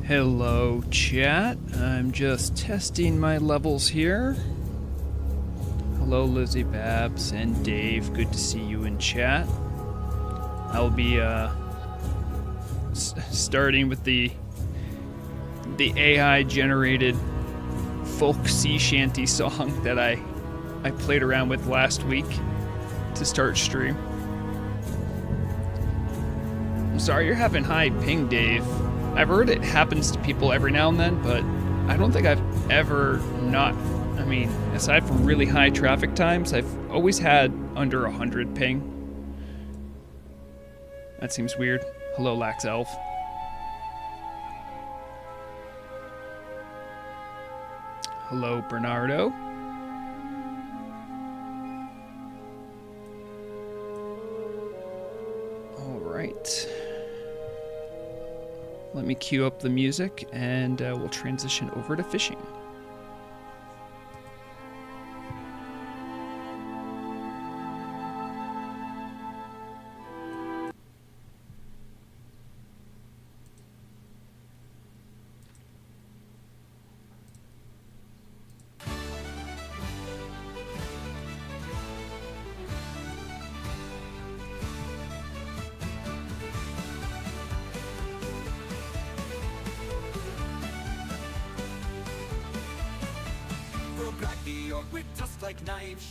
Hello, chat. I'm just testing my levels here. Hello, Lizzie Babs and Dave. Good to see you in chat. I'll be starting with the AI-generated folk sea shanty song that I played around with last week to start stream. I'm sorry you're having high ping, Dave. I've heard it happens to people every now and then, but I don't think I've ever not... I mean, aside from really high traffic times, I've always had under 100 ping. That seems weird. Hello, Lax Elf. Hello, Bernardo. All right. Let me cue up the music and we'll transition over to fishing.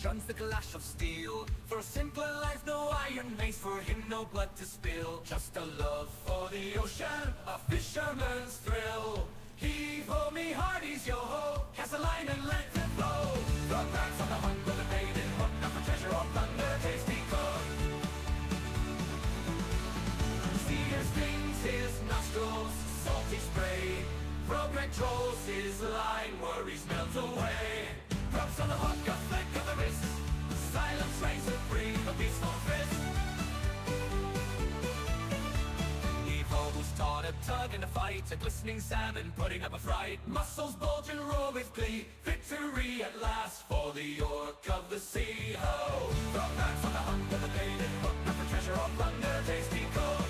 Shuns the clash of steel. For a simpler life, no iron mace. For him, no blood to spill. Just a love for the ocean, a fisherman's thrill. Heave-ho, me hearties, yo-ho. Cast a line and let it flow. From banks on the hunt with a maiden hook. Not for treasure or plunder, tasty cook. Seer stings his nostrils, salty spray. Progress trolls his line, worries melt away. Props on the hook, a flick of the wrist. Silence reigns supreme, a peaceful fist. Evil was taught a tug and a fight, a glistening salmon putting up a fright. Muscles bulge and roar with glee. Victory at last for the York of the sea. Ho! From backs on the hunt with a baited hook, not for treasure or plunder, tasty cook.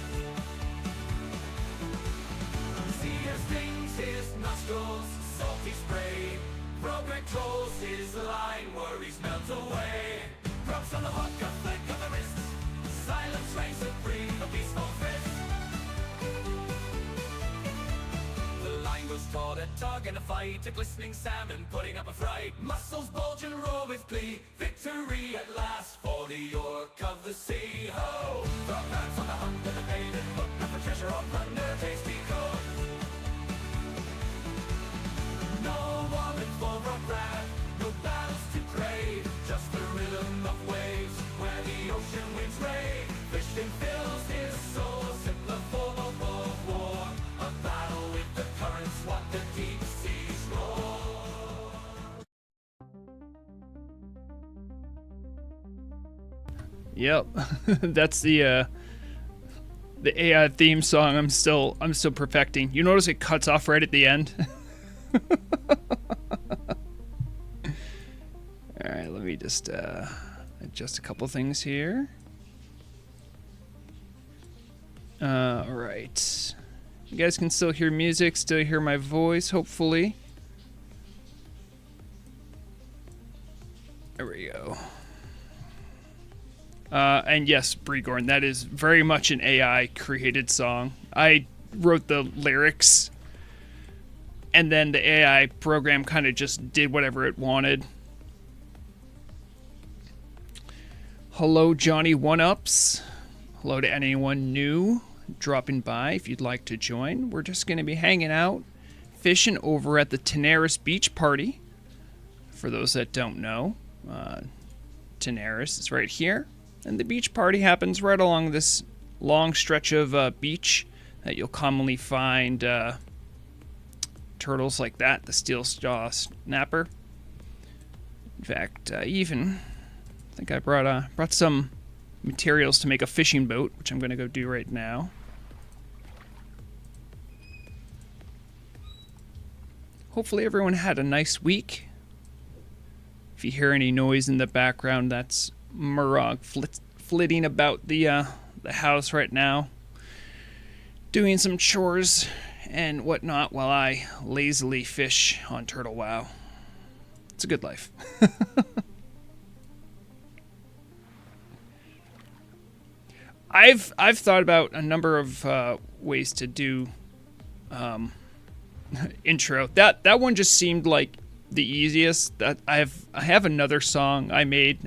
Seer stings his nostrils, salty spray. Progress trolls his line, worries melt away. Props on the hook, a flick of the wrist. Silence reigns supreme, a peaceful fist. The line was taught a tug and a fight, a glistening salmon putting up a fright. Muscles bulge and roar with glee. Victory at last for the York of the sea. Ho! From backs on the hunt with a baited hook, not for treasure or plunder, tasty cook. No warrant for a crab, no battles to crave. Just the rhythm of waves where the ocean winds rave. Fishing fills his soul, similar form of war. A battle with the currents, what the deep seas roar. Yep, that's the AI theme song. I'm still perfecting. You notice it cuts off right at the end. Alright, let me just adjust a couple things here. Alright. You guys can still hear music, still hear my voice, hopefully. There we go. And yes, Bregorn, that is very much an AI created song. I wrote the lyrics, and then the AI program kind of just did whatever it wanted. Hello, Johnny One-Ups. Hello to anyone new dropping by if you'd like to join. We're just going to be hanging out, fishing over at the Tanaris Beach Party. For those that don't know, Tanaris is right here. And the beach party happens right along this long stretch of beach that you'll commonly find turtles like that, the steel jaw snapper. In fact, I think I brought some materials to make a fishing boat, which I'm going to go do right now. Hopefully everyone had a nice week. If you hear any noise in the background, that's Murag flitting about the house right now, doing some chores and whatnot while I lazily fish on Turtle Wow. It's a good life. I've thought about a number of ways to do intro. That one just seemed like the easiest. That I have another song I made.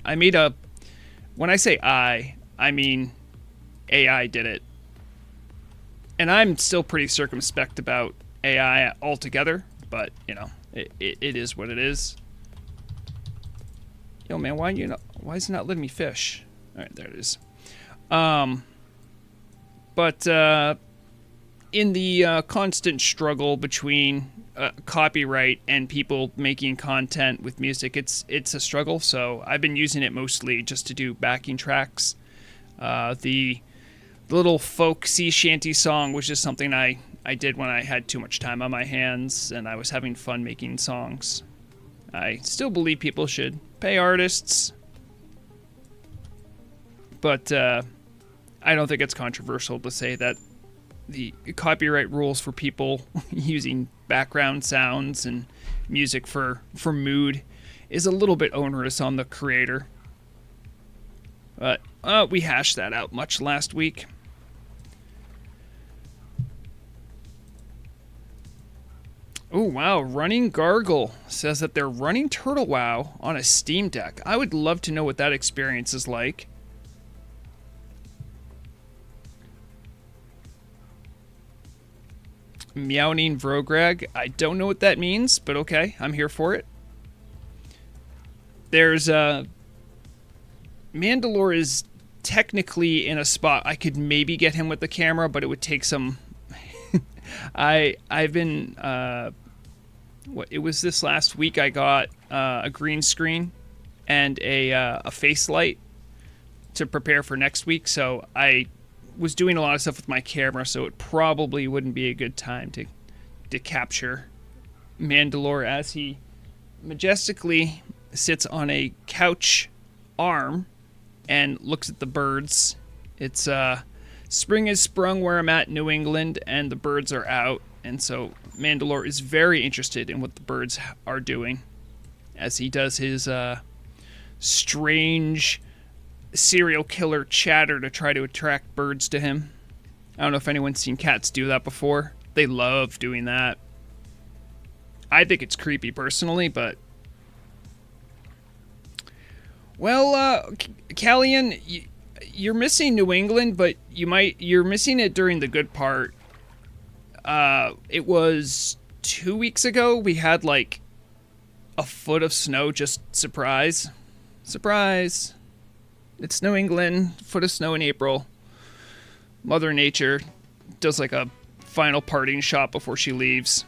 When I say I mean AI did it. And I'm still pretty circumspect about AI altogether, but it is what it is. Yo man, why is it not letting me fish? All right, there it is. But in the constant struggle between copyright and people making content with music, it's a struggle. So I've been using it mostly just to do backing tracks. The little folk sea shanty song was just something I did when I had too much time on my hands and I was having fun making songs. I still believe people should pay artists, but I don't think it's controversial to say that the copyright rules for people using background sounds and music for mood is a little bit onerous on the creator. But we hashed that out much last week. Oh, wow. Running Gargle says that they're running Turtle Wow on a Steam Deck. I would love to know what that experience is like. Meowning Vrograg. I don't know what that means, but okay. I'm here for it. There's Mandalore is technically in a spot I could maybe get him with the camera, but it would take some... I've been it was this last week I got a green screen and a face light to prepare for next week, so I was doing a lot of stuff with my camera, so it probably wouldn't be a good time to capture Mandalore as he majestically sits on a couch arm and looks at the birds. It's spring has sprung where I'm at, New England, and the birds are out. And so Mandalore is very interested in what the birds are doing as he does his strange serial killer chatter to try to attract birds to him. I don't know if anyone's seen cats do that before. They love doing that. I think it's creepy personally, but... Well, Callian, you're missing New England, but you're missing it during the good part. It was 2 weeks ago. We had like a foot of snow. Just surprise. It's New England. Foot of snow in April. Mother Nature does like a final parting shot before she leaves.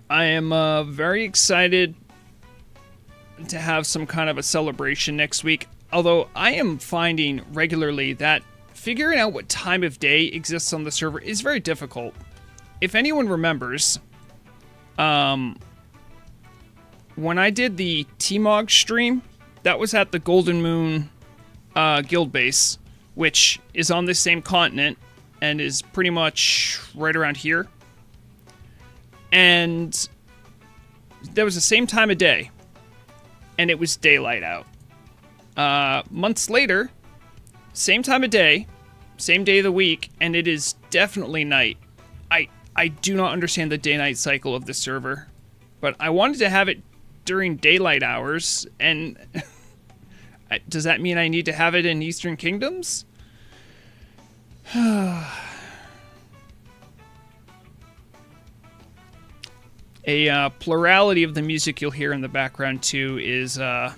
I am very excited to have some kind of a celebration next week. Although I am finding regularly that figuring out what time of day exists on the server is very difficult. If anyone remembers, when I did the T-Mog stream, that was at the Golden Moon guild base, which is on the same continent and is pretty much right around here. And there was the same time of day, and it was daylight out. Months later, same time of day, same day of the week, and it is definitely night. I do not understand the day-night cycle of the server, but I wanted to have it during daylight hours, and does that mean I need to have it in Eastern Kingdoms? A plurality of the music you'll hear in the background too is AI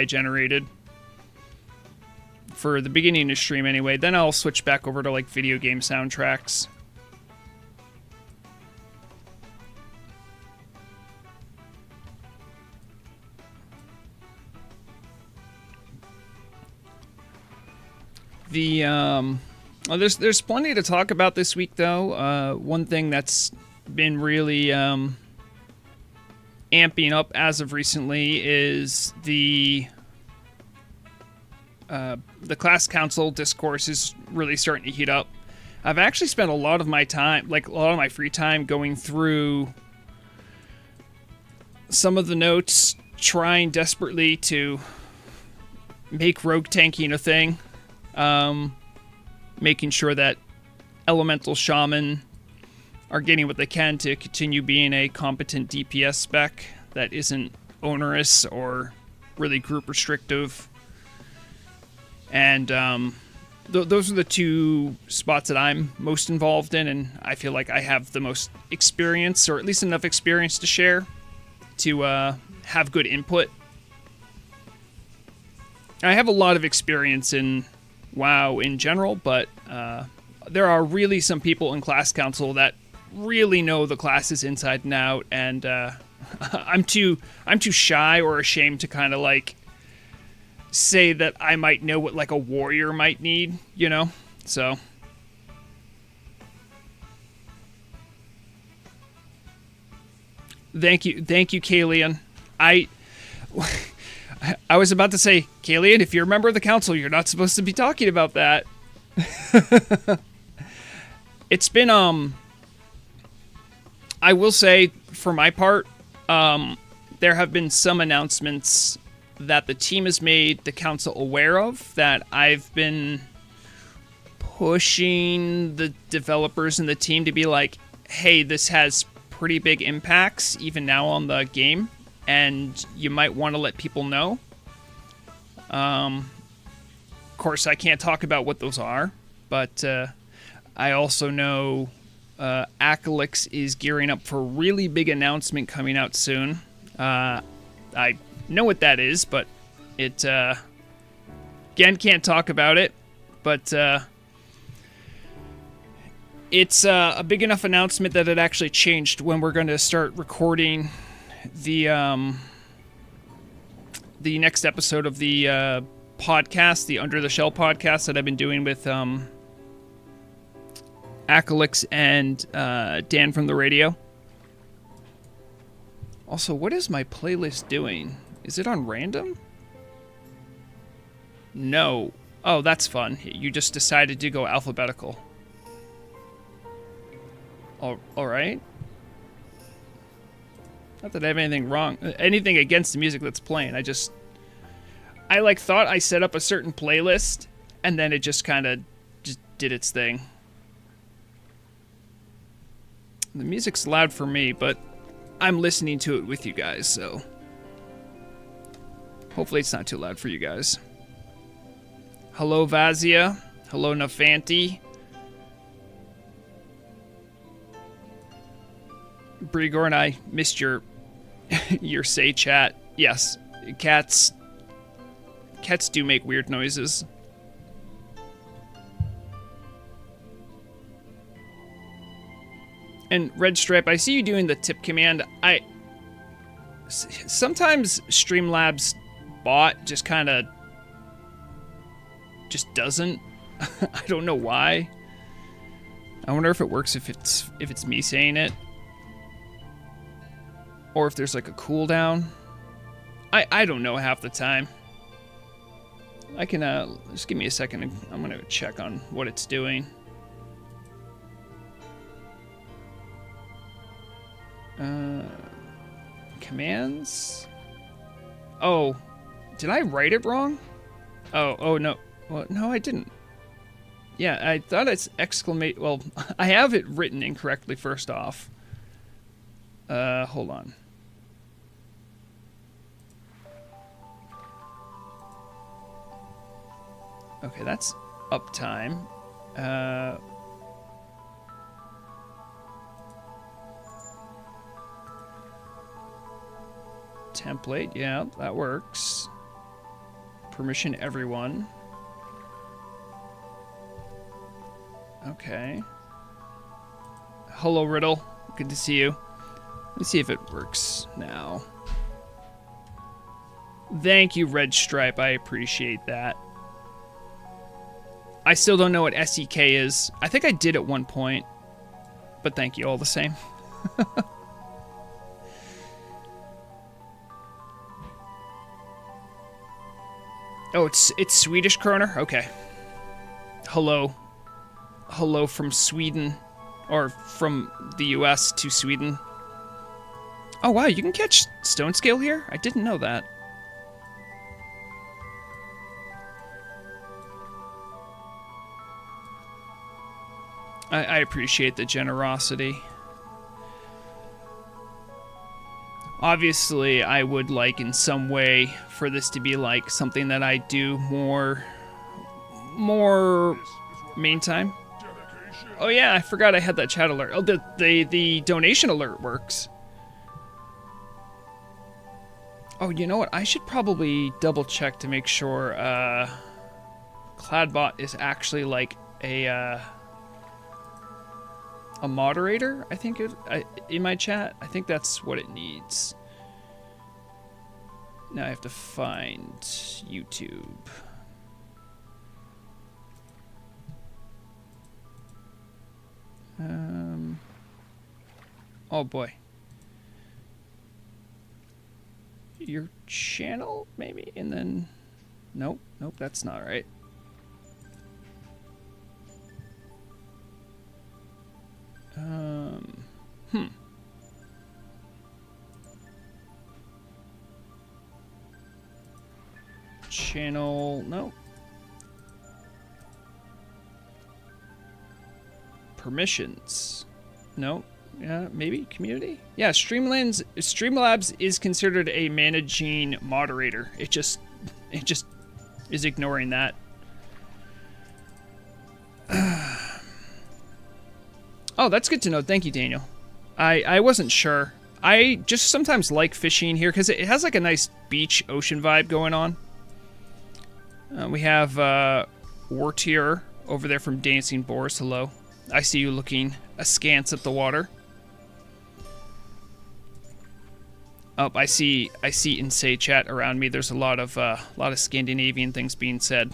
generated for the beginning of stream anyway. Then I'll switch back over to like video game soundtracks. There's plenty to talk about this week though. One thing that's been really amping up as of recently is the The class council discourse is really starting to heat up. I've actually spent a lot of my time, like a lot of my free time, going through some of the notes, trying desperately to make rogue tanking a thing. Making sure that elemental shaman are getting what they can to continue being a competent DPS spec that isn't onerous or really group restrictive. And those are the two spots that I'm most involved in, and I feel like I have the most experience, or at least enough experience to share to have good input. I have a lot of experience in WoW in general, but there are really some people in class council that really know the classes inside and out, and I'm too shy or ashamed to kind of like say that I might know what like a warrior might need, you know? So thank you, Kalian. I was about to say, Kalian, if you're a member of the council, you're not supposed to be talking about that. It's been I will say, for my part, there have been some announcements that the team has made the council aware of that I've been pushing the developers and the team to be like, hey, this has pretty big impacts even now on the game, and you might want to let people know. Of course, I can't talk about what those are, but I also know Acalix is gearing up for a really big announcement coming out soon. I know what that is, but it again can't talk about it. But it's a big enough announcement that it actually changed when we're going to start recording the next episode of the podcast, the Under the Shell podcast that I've been doing with Acalix and Dan from the radio. Also, what is my playlist doing? Is it on random? No. Oh, that's fun. You just decided to go alphabetical. All right. Not that I have anything wrong, anything against the music that's playing. I like thought I set up a certain playlist, and then it just kind of just did its thing. The music's loud for me, but I'm listening to it with you guys, so hopefully it's not too loud for you guys. Hello, Vazia. Hello, Nafanti. Brigor, I missed your say chat. Yes, cats do make weird noises. And Red Stripe, I see you doing the tip command. Sometimes Streamlabs bot just kind of just doesn't. I don't know why. I wonder if it works if it's me saying it, or if there's like a cooldown. I don't know half the time. I can just give me a second and I'm gonna check on what it's doing. Commands? Oh, did I write it wrong? Oh no. Well, no, I didn't. Yeah, I thought it's exclamation. Well, I have it written incorrectly first off. Hold on. Okay, that's uptime. Template, yeah, that works. Permission everyone. Okay. Hello, Riddle. Good to see you. Let's see if it works now. Thank you, Red Stripe. I appreciate that. I still don't know what SEK is. I think I did at one point, but thank you all the same. Oh, it's Swedish kroner? Okay. Hello. Hello from Sweden. Or from the US to Sweden. Oh wow, you can catch stone scale here? I didn't know that. I appreciate the generosity. Obviously, I would like in some way for this to be like something that I do more main time. Oh yeah, I forgot I had that chat alert. Oh, the donation alert works. Oh, you know what? I should probably double check to make sure Cladbot is actually like a moderator. I think in my chat. I think that's what it needs. Now I have to find YouTube. Oh boy. Your channel, maybe? And then... Nope, that's not right. Channel... Nope. Permissions. Nope. Yeah, maybe community. Yeah, Streamlabs is considered a managing moderator. It just is ignoring that. Oh, that's good to know. Thank you, Daniel. I wasn't sure. I just sometimes like fishing here because it has like a nice beach ocean vibe going on. We have Wartier over there from Dancing Boars. Hello. I see you looking askance at the water. Oh, I see in Say chat around me. There's a lot of Scandinavian things being said.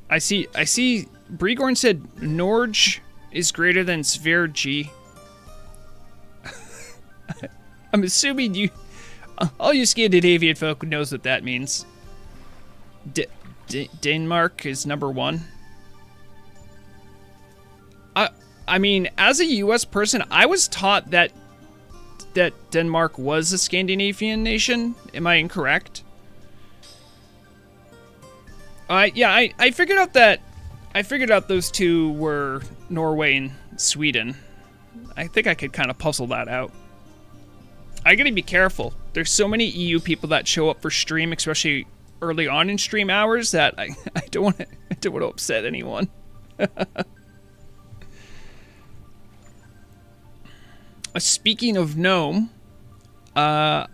I see. Bregorn said Norge is greater than Sverige. I'm assuming you, all you Scandinavian folk knows what that means. Denmark is number one. I mean, as a U.S. person, I was taught that Denmark was a Scandinavian nation. Am I incorrect? I figured out that those two were Norway and Sweden. I think I could kind of puzzle that out. I gotta be careful. There's so many EU people that show up for stream, especially early on in stream hours, that I don't want to upset anyone. Speaking of Gnome, I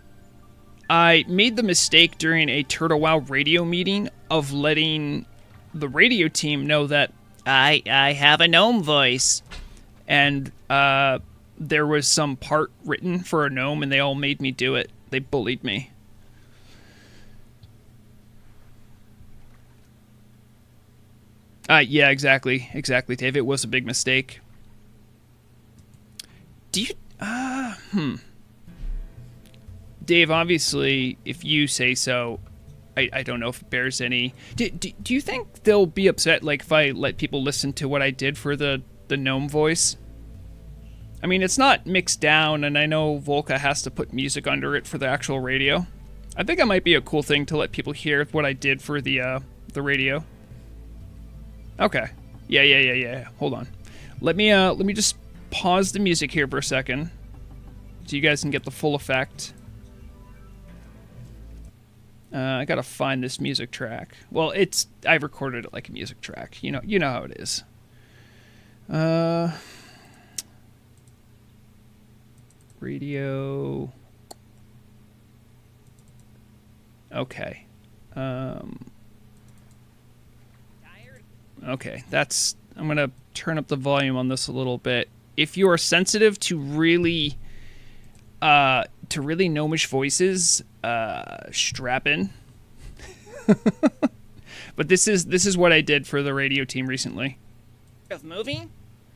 made the mistake during a Turtle Wow radio meeting of letting the radio team know that I have a gnome voice, and there was some part written for a gnome, and they all made me do it. They bullied me. Yeah, exactly, Dave. It was a big mistake. Do you... Dave, obviously, if you say so, I don't know if it bears any... Do you think they'll be upset, like, if I let people listen to what I did for the gnome voice? I mean, it's not mixed down, and I know Volca has to put music under it for the actual radio. I think it might be a cool thing to let people hear what I did for the radio. Okay. Yeah. Hold on. Let me just pause the music here for a second, so you guys can get the full effect. I gotta find this music track. Well, I've recorded it like a music track. You know how it is. Radio. Okay. Okay, I'm gonna turn up the volume on this a little bit. If you are sensitive to really gnomish voices, strap in. But this is what I did for the radio team recently. Of moving?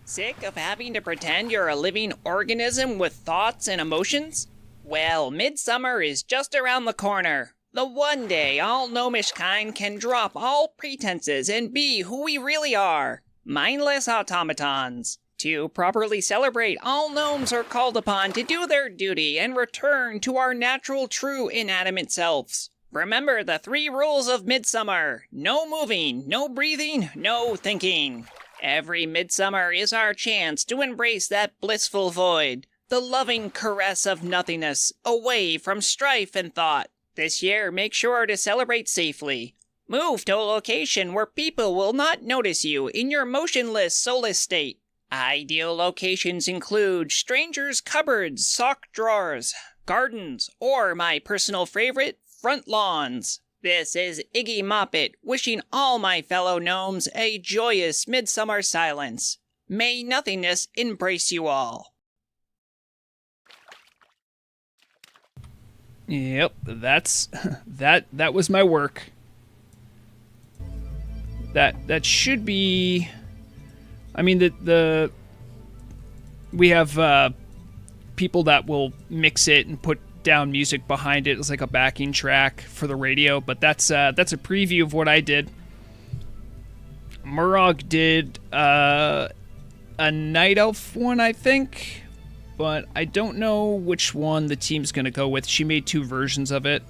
Sick of having to pretend you're a living organism with thoughts and emotions? Well, midsummer is just around the corner. The one day all gnomish kind can drop all pretenses and be who we really are. Mindless automatons. To properly celebrate, all gnomes are called upon to do their duty and return to our natural, true, inanimate selves. Remember the 3 rules of midsummer. No moving, no breathing, no thinking. Every midsummer is our chance to embrace that blissful void, the loving caress of nothingness, away from strife and thought. This year, make sure to celebrate safely. Move to a location where people will not notice you in your motionless, soulless state. Ideal locations include strangers' cupboards, sock drawers, gardens, or my personal favorite, front lawns. This is Iggy Moppet wishing all my fellow gnomes a joyous midsummer silence. May nothingness embrace you all. Yep, that's that was my work. That should be. I mean, we have people that will mix it and put down music behind it as like a backing track for the radio, but that's a preview of what I did. Murog did a Night Elf one, I think, but I don't know which one the team's gonna go with. She made 2 versions of it.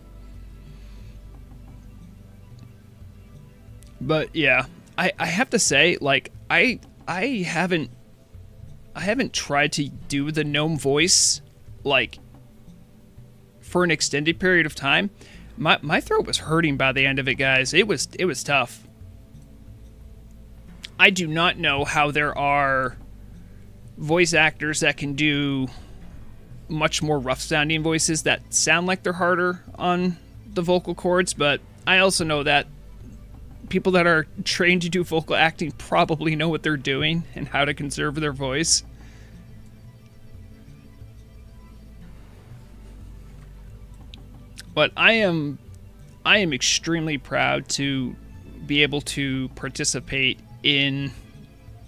But yeah, I have to say, like, I haven't tried to do the gnome voice, like, for an extended period of time. My throat was hurting by the end of it, guys. It was tough. I do not know how there are voice actors that can do much more rough sounding voices that sound like they're harder on the vocal cords, but I also know that people that are trained to do vocal acting probably know what they're doing and how to conserve their voice. But I am extremely proud to be able to participate in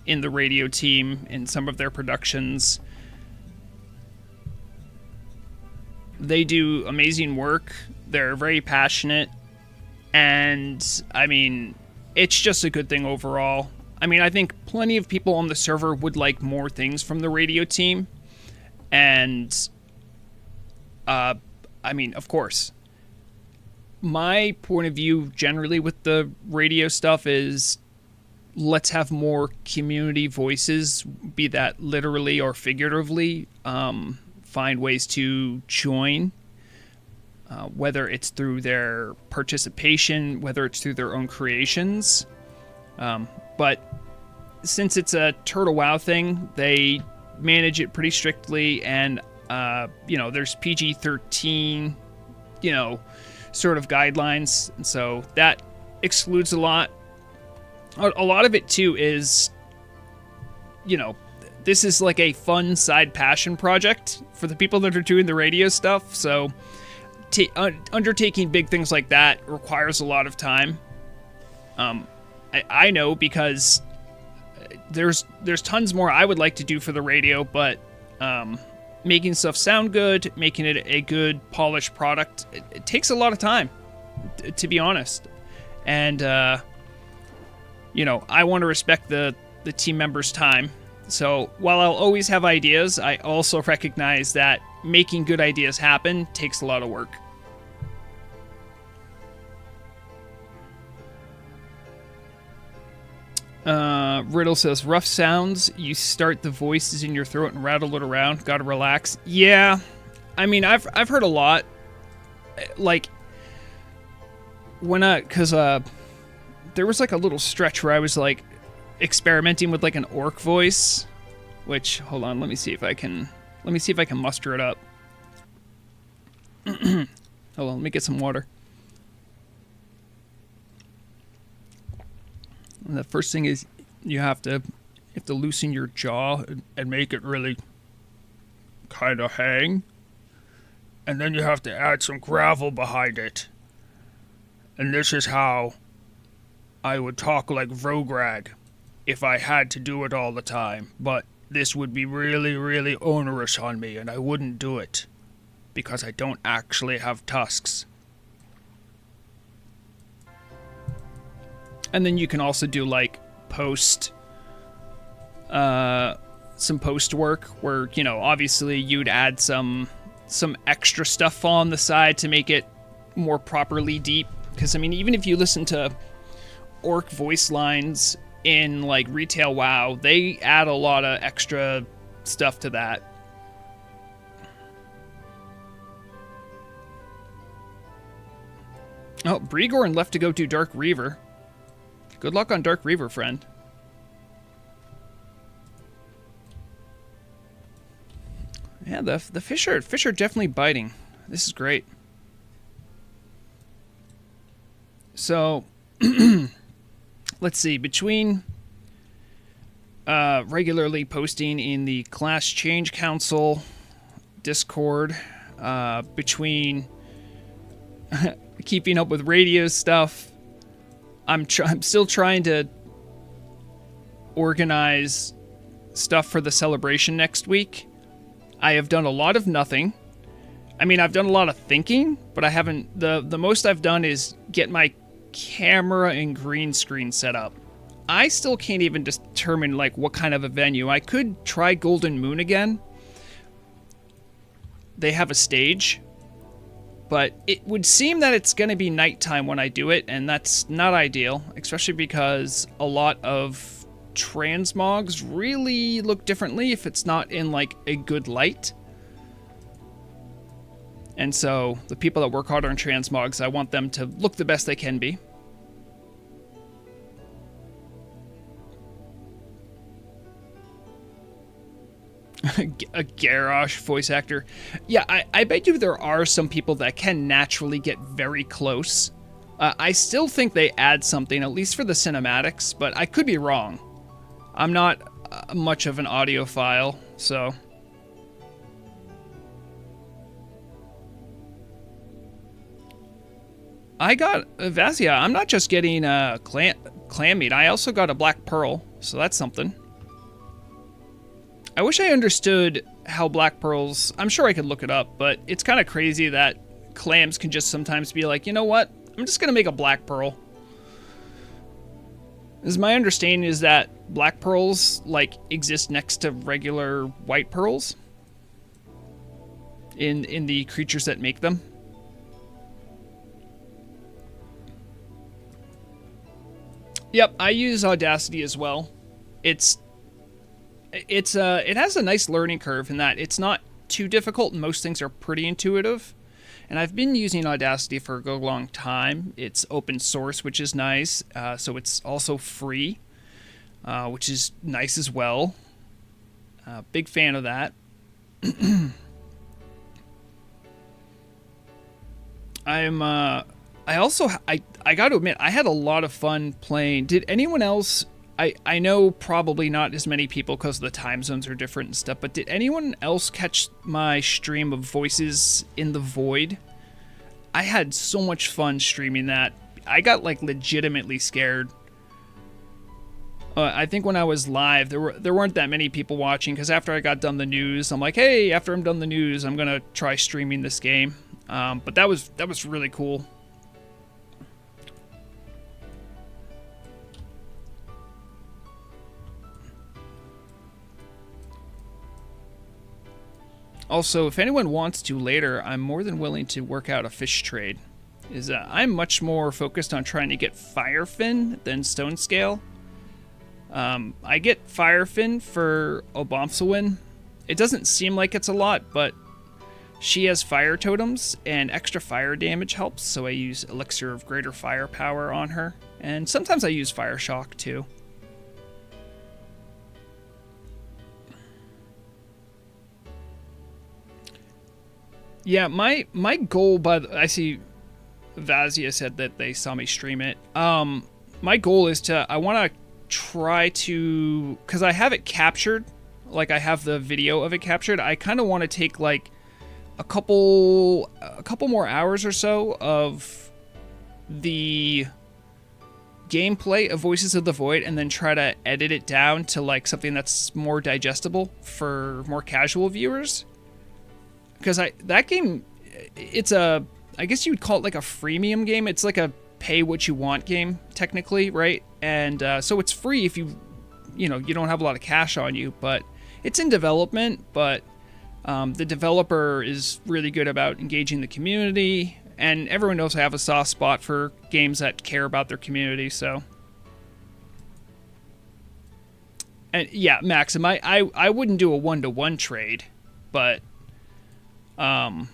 the radio team in some of their productions. They do amazing work. They're very passionate. And, I mean, it's just a good thing overall. I mean, I think plenty of people on the server would like more things from the radio team. And, I mean, of course. My point of view generally with the radio stuff is let's have more community voices, be that literally or figuratively. Find ways to join. Whether it's through their participation, whether it's through their own creations. But since it's a Turtle WoW thing, they manage it pretty strictly, and, there's PG-13, sort of guidelines, and so that excludes a lot. A lot of it, too, is, this is like a fun side passion project for the people that are doing the radio stuff, so undertaking big things like that requires a lot of time. I know because there's tons more I would like to do for the radio, but making stuff sound good, making it a good polished product, it takes a lot of time, to be honest. And I want to respect the team members' time. So while I'll always have ideas, I also recognize that making good ideas happen takes a lot of work. Riddle says, rough sounds, you start the voices in your throat and rattle it around, gotta relax. Yeah, I mean, I've heard a lot, like, because there was like a little stretch where I was like experimenting with like an orc voice, which, hold on, let me see if I can muster it up. Hold on, let me get some water. And the first thing is you have to loosen your jaw and make it really kind of hang. And then you have to add some gravel behind it. And this is how I would talk like Vrograg if I had to do it all the time. But this would be really, really onerous on me, and I wouldn't do it. because I don't actually have tusks. And then you can also do like some post work where, you know, obviously you'd add some extra stuff on the side to make it more properly deep. Because I mean, even if you listen to orc voice lines in like retail WoW, they add a lot of extra stuff to that. Oh, Bregorn left to go do Dark Reaver. Good luck on Dark Reaver, friend. Yeah, the fish are definitely biting. This is great. So, let's see. Between regularly posting in the Class Change Council Discord, between keeping up with radio stuff, I'm still trying to organize stuff for the celebration next week. I have done a lot of nothing. I mean, I've done a lot of thinking, but I haven't... The most I've done is get my camera and green screen set up. I still can't even determine, like, what kind of a venue. I could try Golden Moon again. They have a stage. But it would seem that it's going to be nighttime when I do it, and that's not ideal, especially because a lot of transmogs really look differently if it's not in, like, a good light. And so, the people that work hard on transmogs, I want them to look the best they can be. A Garrosh voice actor. Yeah, I bet you there are some people that can naturally get very close. I still think they add something, at least for the cinematics, but I could be wrong. I'm not much of an audiophile, so... I got Vazia. I'm not just getting clam meat. I also got a black pearl, so that's something. I wish I understood how black pearls... I'm sure I could look it up, but it's kind of crazy that clams can just sometimes be like, you know what? I'm just going to make a black pearl. As my understanding is that black pearls, like, exist next to regular white pearls in the creatures that make them. Yep, I use Audacity as well. It has a nice learning curve in that it's not too difficult and most things are pretty intuitive. And I've been using Audacity for a good long time. It's open source, which is nice. So it's also free, which is nice as well. Big fan of that. I got to admit, I had a lot of fun playing. Did anyone else... I know probably not as many people because the time zones are different and stuff, but did anyone else catch my stream of Voices in the Void? I had so much fun streaming that. I got, like, legitimately scared. I think when I was live, there weren't that many people watching, because after I got done the news, I'm like, hey, after I'm done the news, I'm going to try streaming this game. But that was really cool. Also, if anyone wants to later, I'm more than willing to work out a fish trade. I'm much more focused on trying to get Firefin than Stone Scale. I get Firefin for Obomsawin. It doesn't seem like it's a lot, but she has fire totems, and extra fire damage helps, so I use Elixir of Greater Firepower on her. And sometimes I use Fire Shock, too. Yeah, my goal, I see Vazia said that they saw me stream it. My goal is I want to try to, because I have it captured, like I have the video of it captured. I kind of want to take like a couple more hours or so of the gameplay of Voices of the Void and then try to edit it down to like something that's more digestible for more casual viewers. because that game, it's a, I guess you would call it like a freemium game. It's like a pay what you want game, technically, right? And so it's free if you don't have a lot of cash on you, but it's in development. But the developer is really good about engaging the community, and everyone knows I have a soft spot for games that care about their community. So, and yeah, Maxim, I wouldn't do a 1-to-1 trade, but I've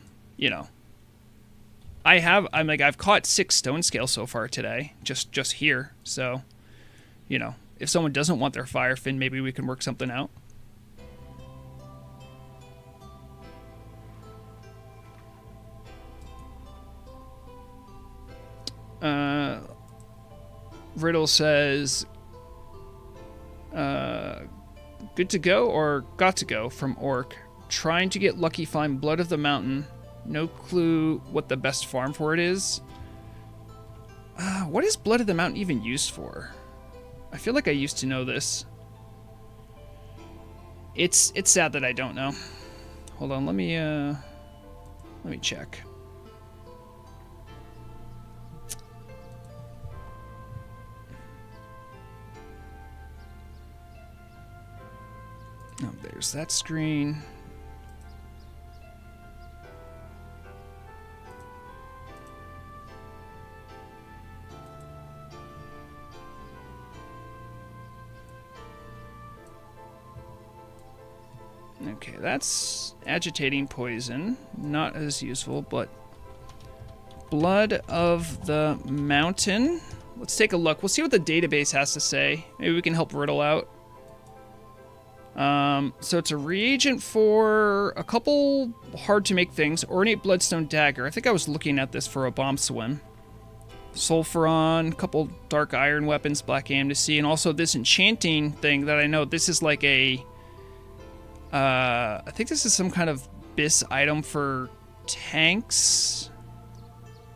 caught 6 stone scale so far today, just here. So, if someone doesn't want their Firefin, maybe we can work something out. Riddle says, good to go or got to go from Orc. Trying to get lucky, find Blood of the Mountain. No clue what the best farm for it is. What is Blood of the Mountain even used for? I feel like I used to know this. It's sad that I don't know. Hold on, let me check. Oh, there's that screen. Okay, that's agitating poison. Not as useful, but Blood of the Mountain. Let's take a look. We'll see what the database has to say. Maybe we can help Riddle out. So it's a reagent for a couple hard-to-make things. Ornate Bloodstone Dagger. I think I was looking at this for a bomb swim. Sulfuron, a couple Dark Iron weapons, Black Amnesty, and also this enchanting thing that I know. This is like a... I think this is some kind of BIS item for tanks.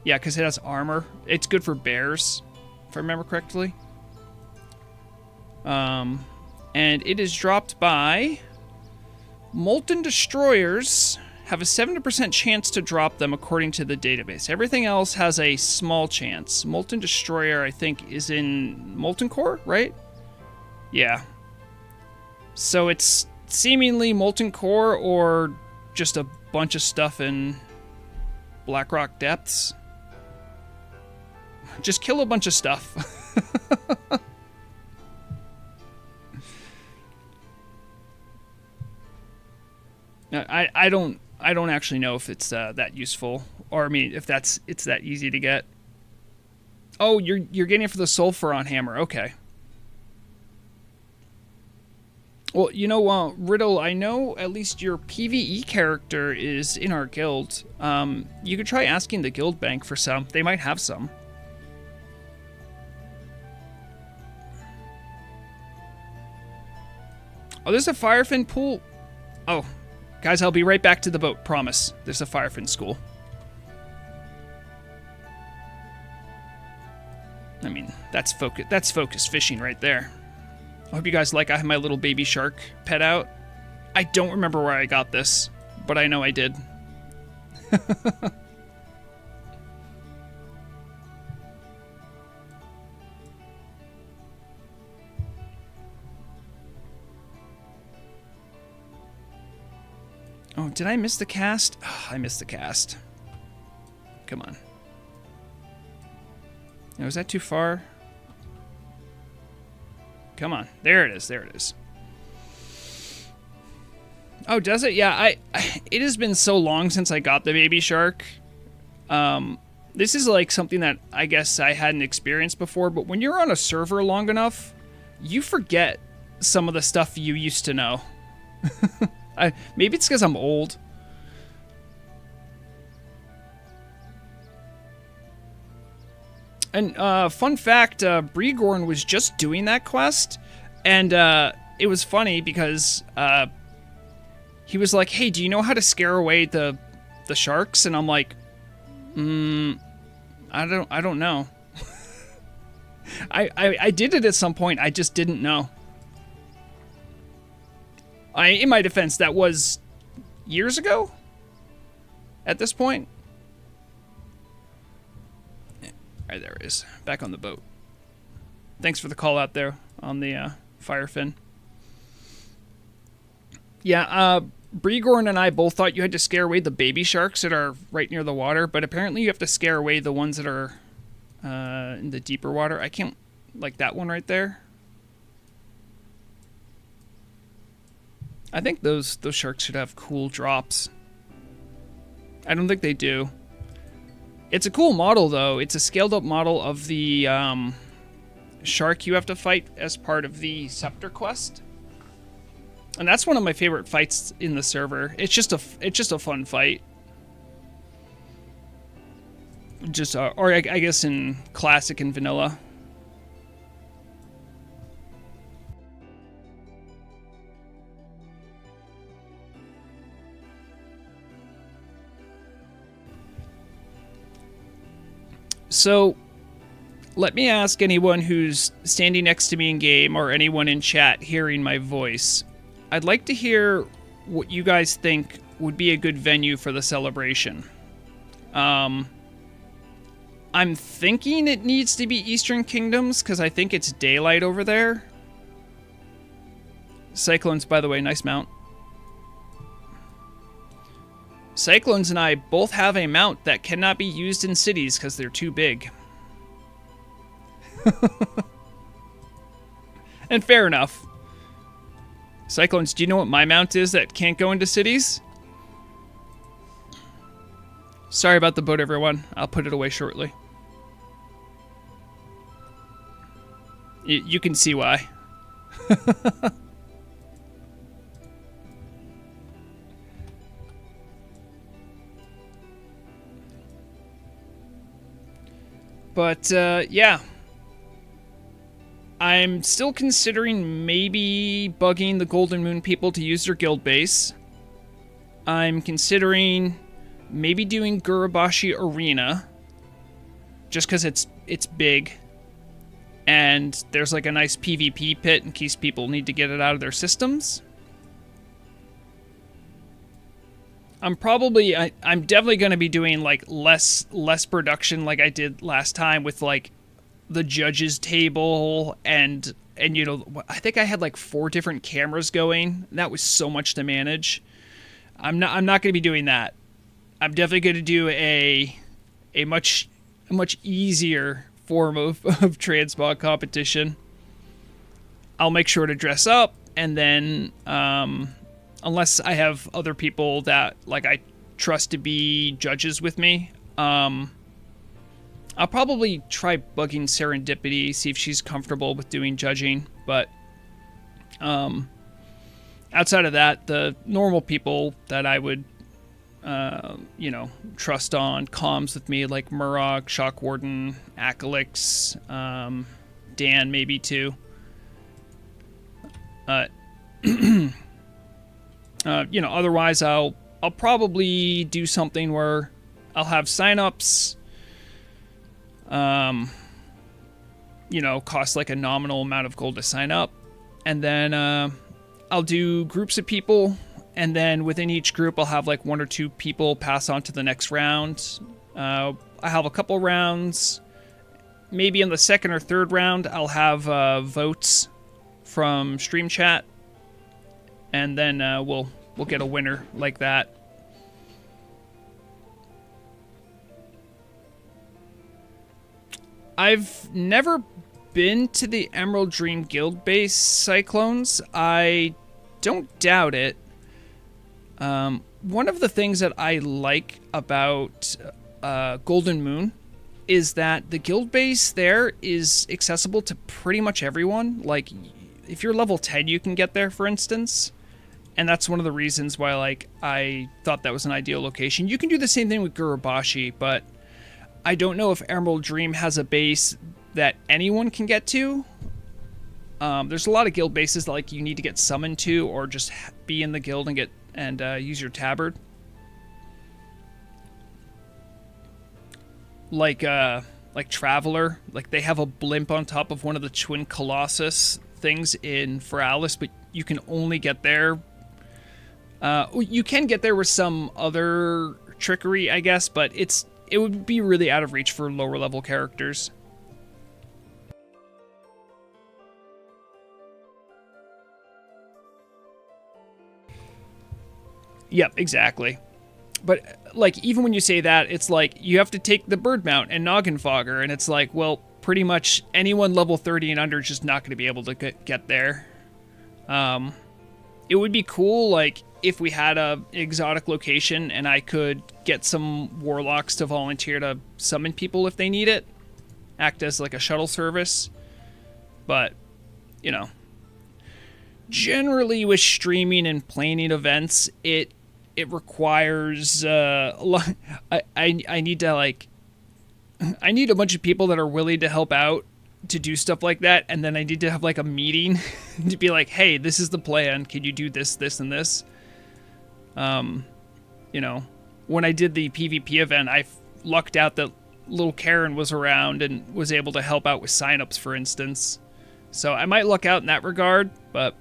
Yeah, because it has armor. It's good for bears, if I remember correctly. And it is dropped by Molten Destroyers. Have a 70% chance to drop them according to the database. Everything else has a small chance. Molten Destroyer, I think, is in Molten Core, right? Yeah. So it's seemingly Molten Core or just a bunch of stuff in Blackrock Depths. Just kill a bunch of stuff. I don't actually know if it's that useful, or I mean if it's that easy to get. Oh, you're getting it for the Sulfuron hammer. Okay. Well, Riddle, I know at least your PvE character is in our guild. You could try asking the guild bank for some. They might have some. Oh, there's a Firefin pool. Oh, guys, I'll be right back to the boat. Promise. There's a Firefin school. I mean, that's focused fishing right there. I hope you guys like I have my little baby shark pet out. I don't remember where I got this, but I know I did. Oh, did I miss the cast? Oh, I missed the cast. Come on. Now, is that too far? Come on. There it is. There it is. Oh, does it? Yeah, it has been so long since I got the baby shark. This is like something that I guess I hadn't experienced before, but when you're on a server long enough, you forget some of the stuff you used to know. Maybe it's because I'm old. And fun fact, Bregorn was just doing that quest, and it was funny because he was like, "Hey, do you know how to scare away the sharks?" And I'm like, I don't know. I did it at some point. I just didn't know. In my defense, that was years ago. at this point. Right, there it is. Back on the boat. Thanks for the call out there on the Firefin. Yeah, Bregorn and I both thought you had to scare away the baby sharks that are right near the water, but apparently you have to scare away the ones that are in the deeper water. I can't, like that one right there. I think those sharks should have cool drops. I don't think they do. It's a cool model, though. It's a scaled-up model of the shark you have to fight as part of the Scepter quest. And that's one of my favorite fights in the server. It's just a fun fight. Just or I guess in classic and vanilla. So, let me ask anyone who's standing next to me in game or anyone in chat hearing my voice. I'd like to hear what you guys think would be a good venue for the celebration. I'm thinking it needs to be Eastern Kingdoms because I think it's daylight over there. Cyclones, by the way, nice mount. Cyclones and I both have a mount that cannot be used in cities because they're too big. And fair enough. Cyclones, do you know what my mount is that can't go into cities? Sorry about the boat, everyone. I'll put it away shortly. You can see why. But, yeah. I'm still considering maybe bugging the Golden Moon people to use their guild base. I'm considering maybe doing Gurubashi Arena. Just because it's big. And there's like a nice PvP pit in case people need to get it out of their systems. I'm definitely going to be doing like less production like I did last time with like the judges table and you know, I think I had like 4 different cameras going. That was so much to manage. I'm not going to be doing that. I'm definitely going to do a much easier form of transmog competition. I'll make sure to dress up, and then unless I have other people that like I trust to be judges with me, I'll probably try bugging Serendipity, see if she's comfortable with doing judging. But outside of that, the normal people that I would you know, trust on comms with me, like Murok, Shockwarden, Akalix, Dan maybe too. You know, otherwise I'll probably do something where I'll have signups, you know, cost like a nominal amount of gold to sign up, and then I'll do groups of people, and then within each group I'll have like 1 or 2 people pass on to the next round. I have a couple rounds. Maybe in the second or third round I'll have votes from stream chat, and then we'll get a winner like that. I've never been to the Emerald Dream Guild base, Cyclones. I don't doubt it. One of the things that I like about Golden Moon is that the guild base there is accessible to pretty much everyone. Like, if you're level 10, you can get there, for instance. And that's one of the reasons why, like, I thought that was an ideal location. You can do the same thing with Gurubashi, but I don't know if Emerald Dream has a base that anyone can get to. There's a lot of guild bases that, like, you need to get summoned to, or just be in the guild and use your tabard. Like Traveler, like they have a blimp on top of one of the Twin Colossus things in Feralis, but you can only get there. You can get there with some other trickery, I guess, but it would be really out of reach for lower level characters. Yep, exactly. But, like, even when you say that, it's like, you have to take the Bird Mount and Noggin Fogger, and it's like, well, pretty much anyone level 30 and under is just not going to be able to get there. It would be cool, like, if we had a exotic location and I could get some warlocks to volunteer to summon people if they need it. Act as, like, a shuttle service. But, you know. Generally, with streaming and planning events, it requires a lot. I need to, like, I need a bunch of people that are willing to help out to do stuff like that, and then I need to have, like, a meeting to be like, hey, this is the plan. Can you do this, this, and this? You know, when I did the PvP event, I lucked out that little Karen was around and was able to help out with signups, for instance. So I might luck out in that regard, but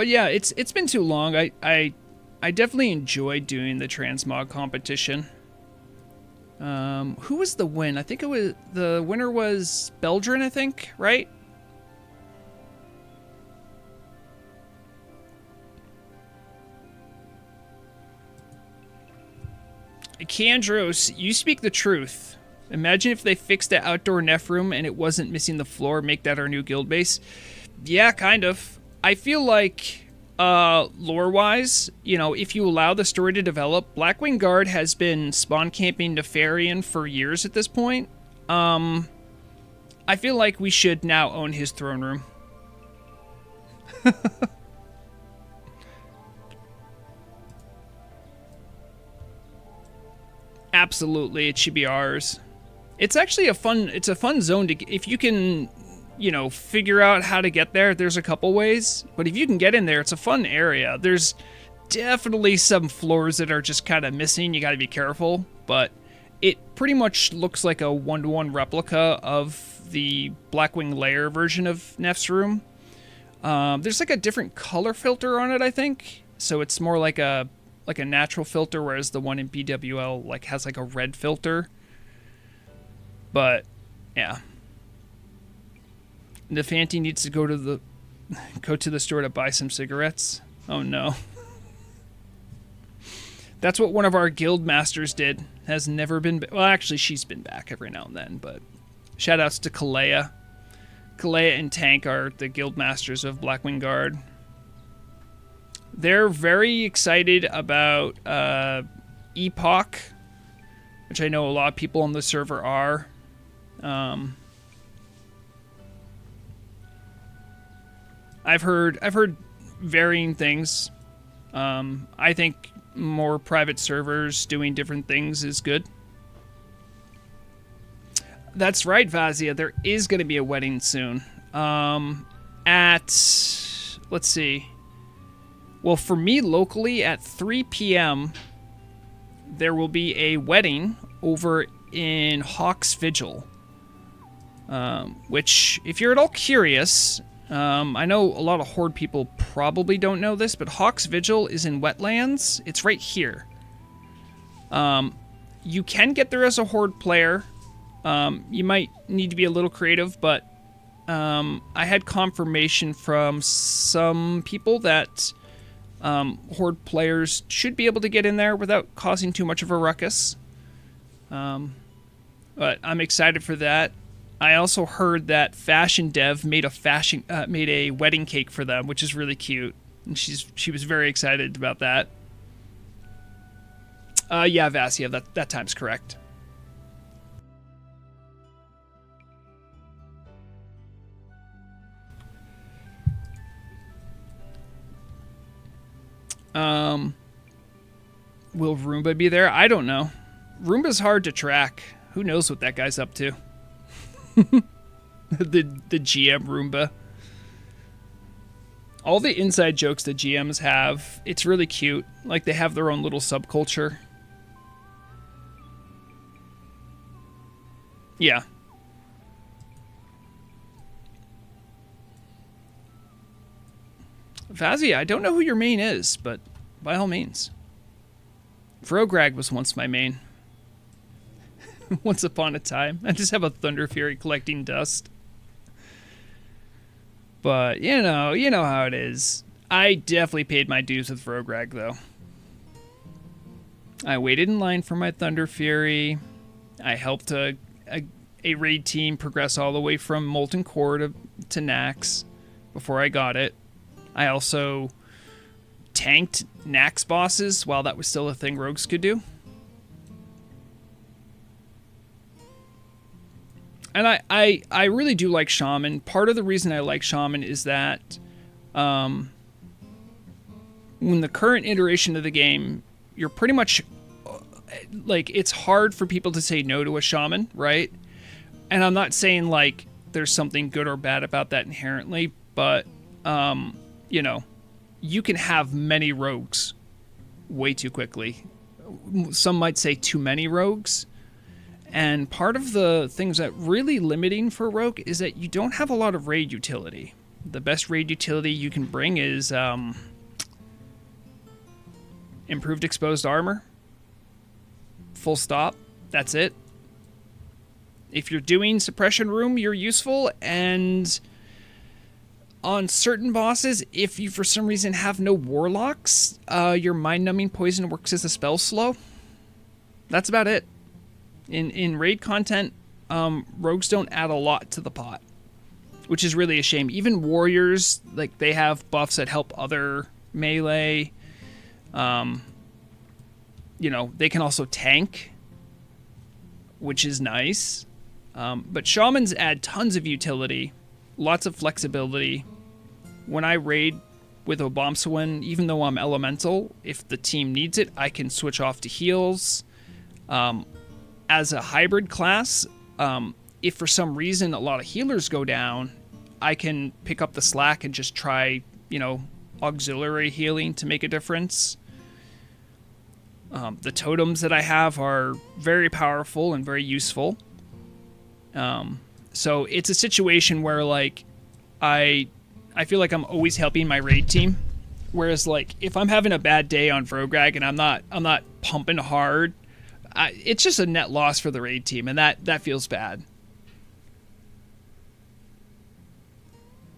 yeah, it's been too long. I definitely enjoyed doing the transmog competition. Who was the win? I think it was the winner was Beldrin, I think, right? Kandros, you speak the truth. Imagine if they fixed the outdoor Nef room and it wasn't missing the floor, make that our new guild base. Yeah, kind of. I feel like, lore-wise, you know, if you allow the story to develop, Blackwing Guard has been spawn camping Nefarian for years at this point. I feel like we should now own his throne room. Absolutely, it should be ours. It's actually a fun zone to, if you can, you know, figure out how to get there. There's a couple ways, but if you can get in there, it's a fun area. There's definitely some floors that are just kind of missing. You got to be careful, but it pretty much looks like a one-to-one replica of the Blackwing Lair version of Nef's room. There's like a different color filter on it, I think, so it's more like a natural filter, whereas the one in BWL like has like a red filter. But yeah, Nefanti needs to go to the store to buy some cigarettes. Oh no. That's what one of our guild masters did. Has never been well, actually she's been back every now and then, but shout outs to Kalea. Kalea and Tank are the guild masters of Blackwing Guard. They're very excited about Epoch, which I know a lot of people on the server are. I've heard varying things. I think more private servers doing different things is good. That's right, Vazia. There is going to be a wedding soon. Let's see. Well, for me locally at 3 p.m., there will be a wedding over in Hawk's Vigil. Which, if you're at all curious, I know a lot of Horde people probably don't know this, but Hawk's Vigil is in Wetlands. It's right here. You can get there as a Horde player. You might need to be a little creative, but I had confirmation from some people that Horde players should be able to get in there without causing too much of a ruckus. But I'm excited for that. I also heard that Fashion Dev made a wedding cake for them, which is really cute, and she was very excited about that. Yeah, Vasia, that time's correct. Will Roomba be there? I don't know. Roomba's hard to track. Who knows what that guy's up to? the GM Roomba. All the inside jokes that GMs have, it's really cute. Like, they have their own little subculture. Yeah. Vazia, I don't know who your main is, but by all means. Vrograg was once my main. Once upon a time. I just have a Thunder Fury collecting dust. But, you know how it is. I definitely paid my dues with Vrograg, though. I waited in line for my Thunder Fury. I helped a raid team progress all the way from Molten Core to Nax before I got it. I also tanked Nax bosses while that was still a thing rogues could do. And I really do like Shaman. Part of the reason I like Shaman is that when the current iteration of the game, you're pretty much like, it's hard for people to say no to a Shaman, right? And I'm not saying like there's something good or bad about that inherently, but you know, you can have many rogues way too quickly. Some might say too many rogues. And part of the things that really limiting for rogue is that you don't have a lot of raid utility. The best raid utility you can bring is improved exposed armor. Full stop. That's it. If you're doing suppression room, you're useful, and on certain bosses, if you for some reason have no warlocks, your mind-numbing poison works as a spell slow. That's about it. In raid content, rogues don't add a lot to the pot, which is really a shame. Even warriors, like, they have buffs that help other melee. You know, they can also tank, which is nice. But shamans add tons of utility, lots of flexibility. When I raid with Obomsawin, even though I'm elemental, if the team needs it, I can switch off to heals. As a hybrid class, if for some reason a lot of healers go down, I can pick up the slack and just try, you know, auxiliary healing to make a difference. The totems that I have are very powerful and very useful. So it's a situation where, like, I feel like I'm always helping my raid team. Whereas, like, if I'm having a bad day on Vrograg and I'm not pumping hard, it's just a net loss for the raid team, and that feels bad.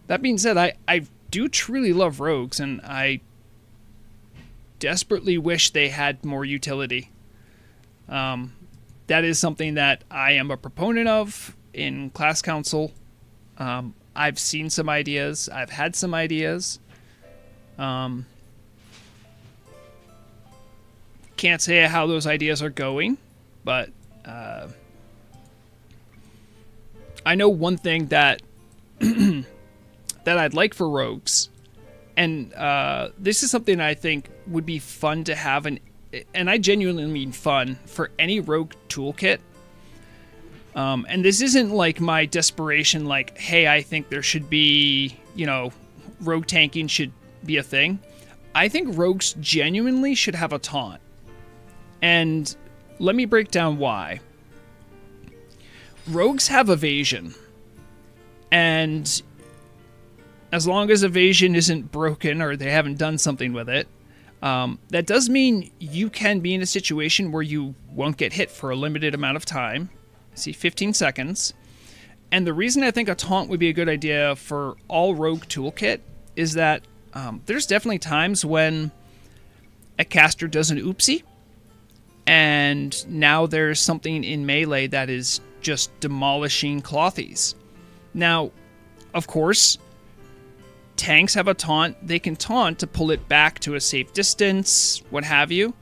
That being said, I do truly love rogues, and I desperately wish they had more utility. That is something that I am a proponent of in class council. I've seen some ideas. I've had some ideas. Can't say how those ideas are going, but I know one thing that that I'd like for rogues, and this is something I think would be fun to have, and I genuinely mean fun, for any rogue toolkit. And this isn't like my desperation, like, hey, I think there should be, you know, rogue tanking should be a thing. I think rogues genuinely should have a taunt. And let me break down why. Rogues have evasion. And as long as evasion isn't broken or they haven't done something with it, that does mean you can be in a situation where you won't get hit for a limited amount of time. See, 15 seconds. And the reason I think a taunt would be a good idea for all rogue toolkit is that there's definitely times when a caster does an oopsie, and now there's something in melee that is just demolishing clothies. Now, of course, tanks have a taunt. They can taunt to pull it back to a safe distance, what have you.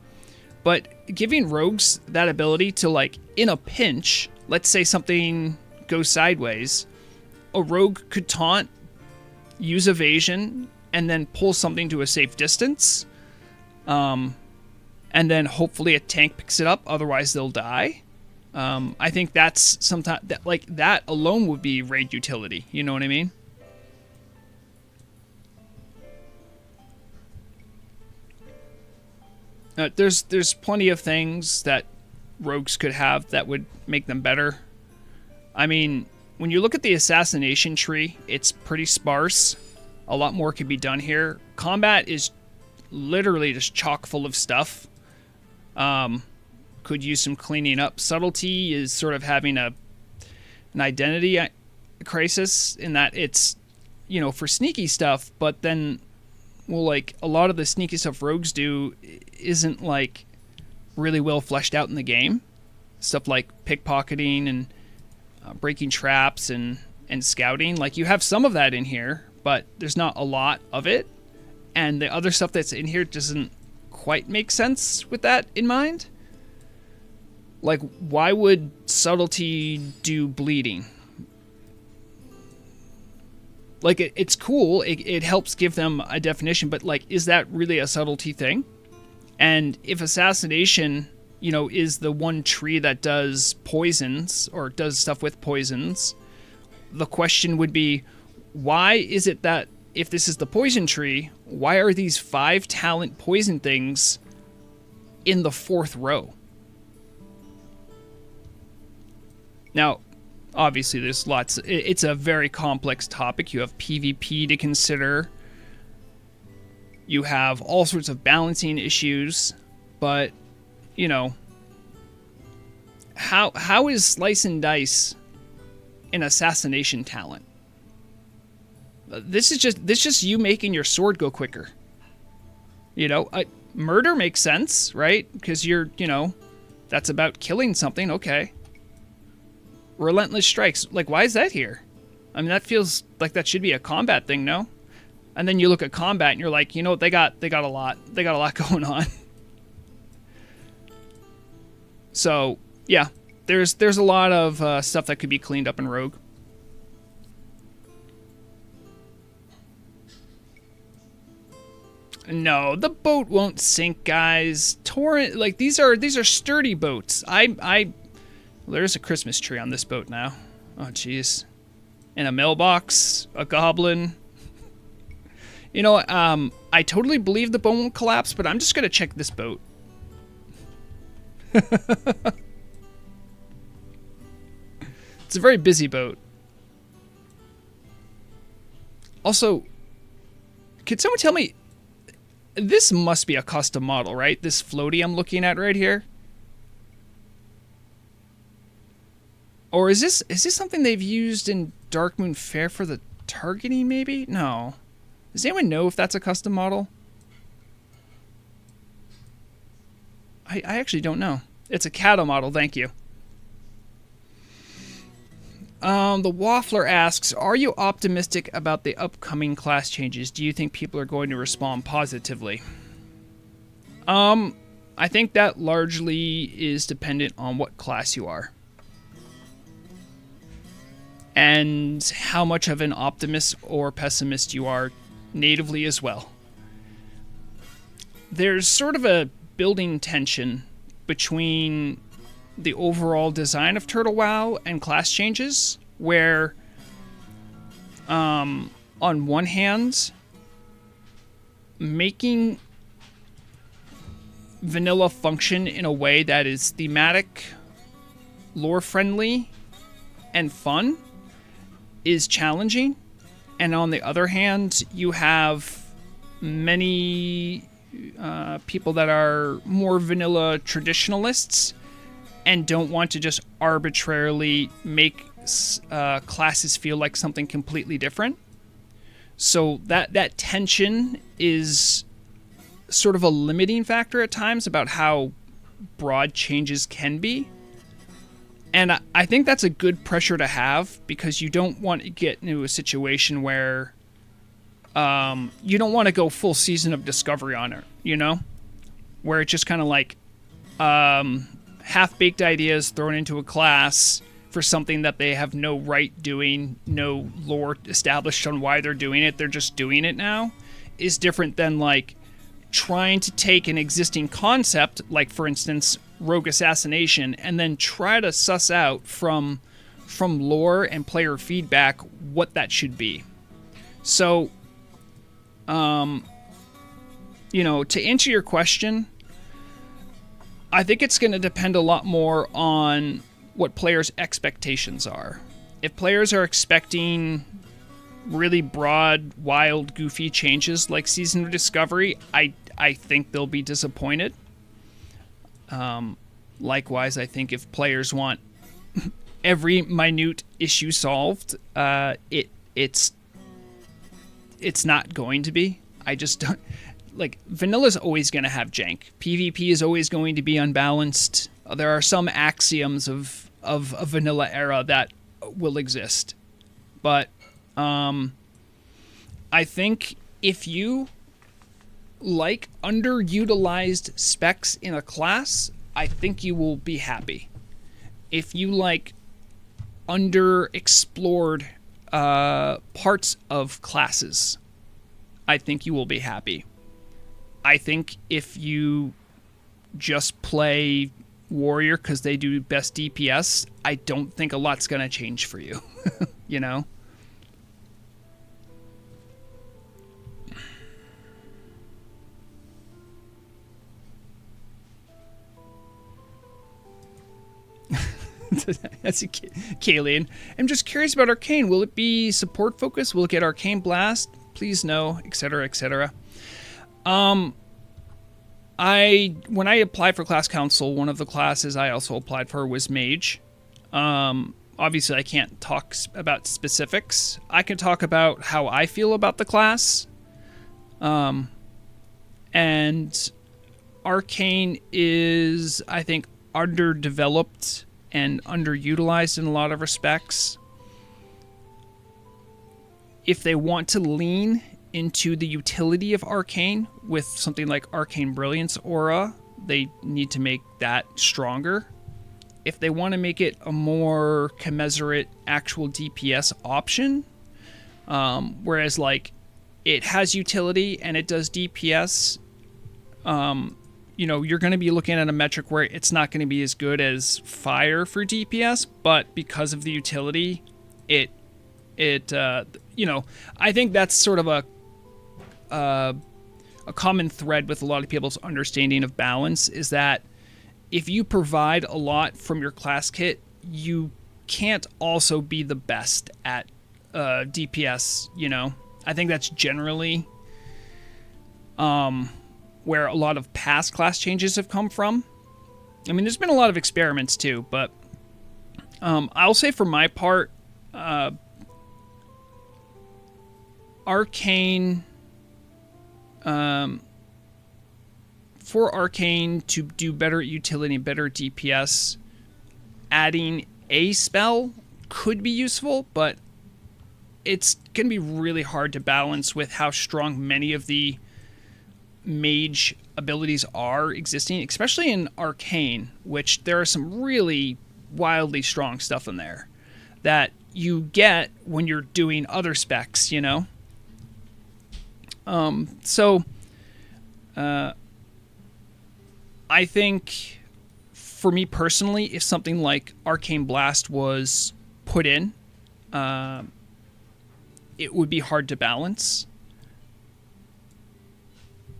But giving rogues that ability to, like, in a pinch, let's say something goes sideways, a rogue could taunt, use evasion, and then pull something to a safe distance. And then hopefully a tank picks it up, otherwise they'll die. I think that's sometimes, like, that alone would be raid utility. You know what I mean? There's plenty of things that rogues could have that would make them better. I mean, when you look at the assassination tree, it's pretty sparse. A lot more could be done here. Combat is literally just chock full of stuff. Could use some cleaning up. Subtlety is sort of having an identity crisis in that it's, for sneaky stuff, but then, well, like, a lot of the sneaky stuff rogues do isn't, like, really well fleshed out in the game. Stuff like pickpocketing and breaking traps and scouting. Like, you have some of that in here, but there's not a lot of it. And the other stuff that's in here doesn't quite make sense with that in mind. Like, why would subtlety do bleeding? Like, it's cool. It helps give them a definition, but, like, is that really a subtlety thing? And if assassination, is the one tree that does poisons or does stuff with poisons, the question would be, why is it that if this is the poison tree, why are these 5 talent poison things in the 4th row? Now, obviously, there's lots. It's a very complex topic. You have PvP to consider. You have all sorts of balancing issues. But, how is Slice and Dice an assassination talent? This is just you making your sword go quicker. Murder makes sense, right? Because you're, that's about killing something. Okay. Relentless strikes. Like, why is that here? I mean, that feels like that should be a combat thing, no? And then you look at combat and you're like, they got a lot. They got a lot going on. So, yeah, there's a lot of stuff that could be cleaned up in Rogue. No, the boat won't sink, guys. Torrent, like, these are sturdy boats. There's a Christmas tree on this boat now. Oh, jeez. And a mailbox, a goblin. I totally believe the boat won't collapse, but I'm just gonna check this boat. It's a very busy boat. Also, could someone tell me, this must be a custom model, right? This floaty I'm looking at right here? Or is this something they've used in Darkmoon Faire for the targeting, maybe? No. Does anyone know if that's a custom model? I actually don't know. It's a Cato model, thank you. The Waffler asks, are you optimistic about the upcoming class changes? Do you think people are going to respond positively? I think that largely is dependent on what class you are. And how much of an optimist or pessimist you are natively as well. There's sort of a building tension between the overall design of Turtle WoW and class changes, where on one hand, making vanilla function in a way that is thematic, lore friendly, and fun is challenging. And on the other hand, you have many people that are more vanilla traditionalists and don't want to just arbitrarily make classes feel like something completely different. So that tension is sort of a limiting factor at times about how broad changes can be. And I think that's a good pressure to have, because you don't want to get into a situation where you don't want to go full season of Discovery on it, where it's just kind of like half-baked ideas thrown into a class for something that they have no right doing, no lore established on why they're doing it, they're just doing it now, is different than like trying to take an existing concept, like for instance Rogue Assassination, and then try to suss out from lore and player feedback what that should be. So to answer your question, I think it's going to depend a lot more on what players' expectations are. If players are expecting really broad, wild, goofy changes like Season of Discovery, I think they'll be disappointed. Likewise, I think if players want every minute issue solved, it's not going to be. I just don't like Vanilla's always going to have jank. PvP is always going to be unbalanced. There are some axioms of a vanilla era that will exist, but I think if you like underutilized specs in a class, I think you will be happy. If you like underexplored parts of classes, I think you will be happy. I think if you just play warrior because they do best DPS, I don't think a lot's going to change for you. You know? That's a Kalian. I'm just curious about Arcane. Will it be support focused? Will it get Arcane Blast? Please no, etc., etc. When I applied for class council, one of the classes I also applied for was Mage. Obviously, I can't talk about specifics. I can talk about how I feel about the class. And Arcane is, I think, underdeveloped and underutilized in a lot of respects. If they want to lean into the utility of Arcane with something like Arcane Brilliance Aura, they need to make that stronger. If they want to make it a more commensurate actual DPS option, whereas like it has utility and it does DPS, you know, you're going to be looking at a metric where it's not going to be as good as Fire for DPS, but because of the utility, it you know, I think that's sort of a common thread with a lot of people's understanding of balance is that if you provide a lot from your class kit, you can't also be the best at DPS, you know? I think that's generally where a lot of past class changes have come from. I mean, there's been a lot of experiments too, but I'll say for my part, Arcane, for Arcane to do better at utility and better at DPS, adding a spell could be useful, but it's going to be really hard to balance with how strong many of the mage abilities are existing, especially in Arcane, which there are some really wildly strong stuff in there that you get when you're doing other specs, you know? I think for me personally, if something like Arcane Blast was put in, it would be hard to balance.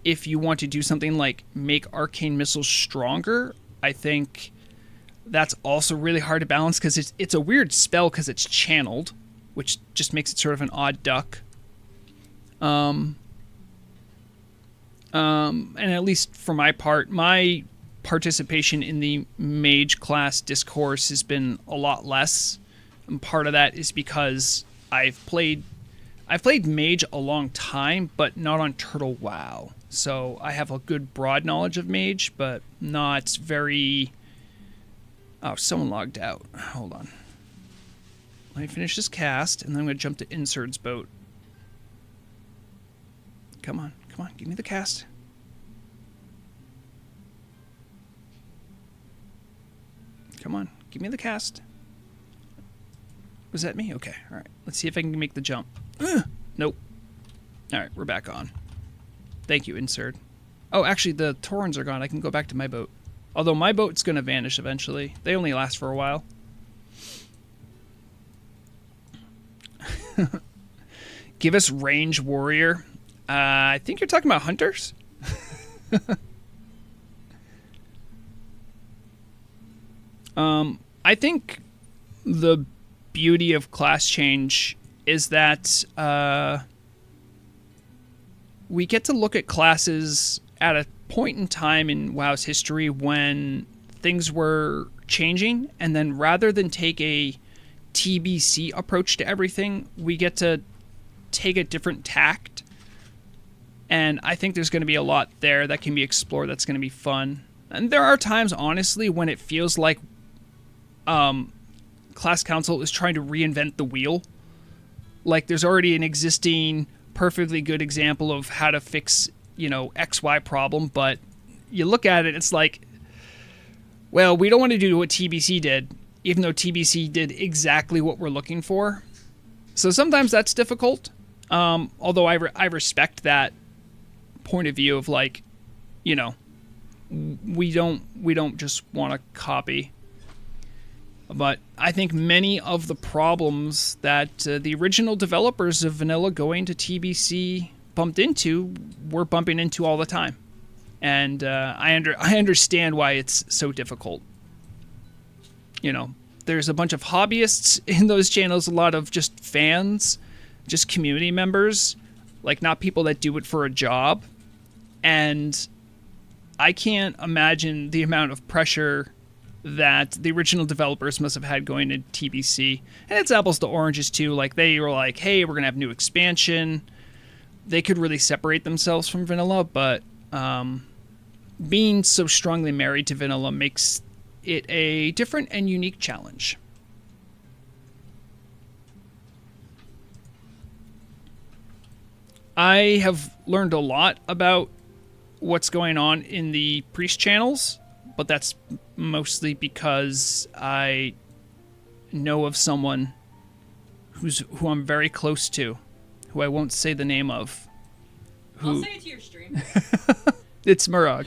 If you want to do something like make Arcane Missiles stronger, I think that's also really hard to balance because it's a weird spell because it's channeled, which just makes it sort of an odd duck. And at least for my part, my participation in the mage class discourse has been a lot less. And part of that is because I've played mage a long time, but not on Turtle WoW. So I have a good broad knowledge of mage, but not very... Oh, someone logged out. Hold on. Let me finish this cast, and then I'm going to jump to Insurg's boat. Come on, give me the cast. Come on, give me the cast. Was that me? Okay, alright. Let's see if I can make the jump. Nope. Alright, we're back on. Thank you, Insert. Oh, actually, the Taurens are gone. I can go back to my boat. Although my boat's going to vanish eventually. They only last for a while. Give us range warrior. I think you're talking about hunters. I think the beauty of class change is that we get to look at classes at a point in time in WoW's history when things were changing, and then rather than take a TBC approach to everything, we get to take a different tact. And I think there's going to be a lot there that can be explored that's going to be fun. And there are times, honestly, when it feels like Class Council is trying to reinvent the wheel. Like, there's already an existing, perfectly good example of how to fix, XY problem, but you look at it, it's like, well, we don't want to do what TBC did, even though TBC did exactly what we're looking for. So sometimes that's difficult, although I respect that point of view of, like, we don't just want to copy. But I think many of the problems that the original developers of Vanilla going to TBC bumped into, we're bumping into all the time. And I understand why it's so difficult. There's a bunch of hobbyists in those channels, a lot of just fans, just community members, like not people that do it for a job. And I can't imagine the amount of pressure that the original developers must have had going to TBC. And it's apples to oranges too. Like, they were like, hey, we're going to have new expansion. They could really separate themselves from Vanilla, but being so strongly married to Vanilla makes it a different and unique challenge. I have learned a lot about what's going on in the priest channels, but that's mostly because I know of someone who I'm very close to, who I won't say the name of. I'll say it to your stream. It's Murag.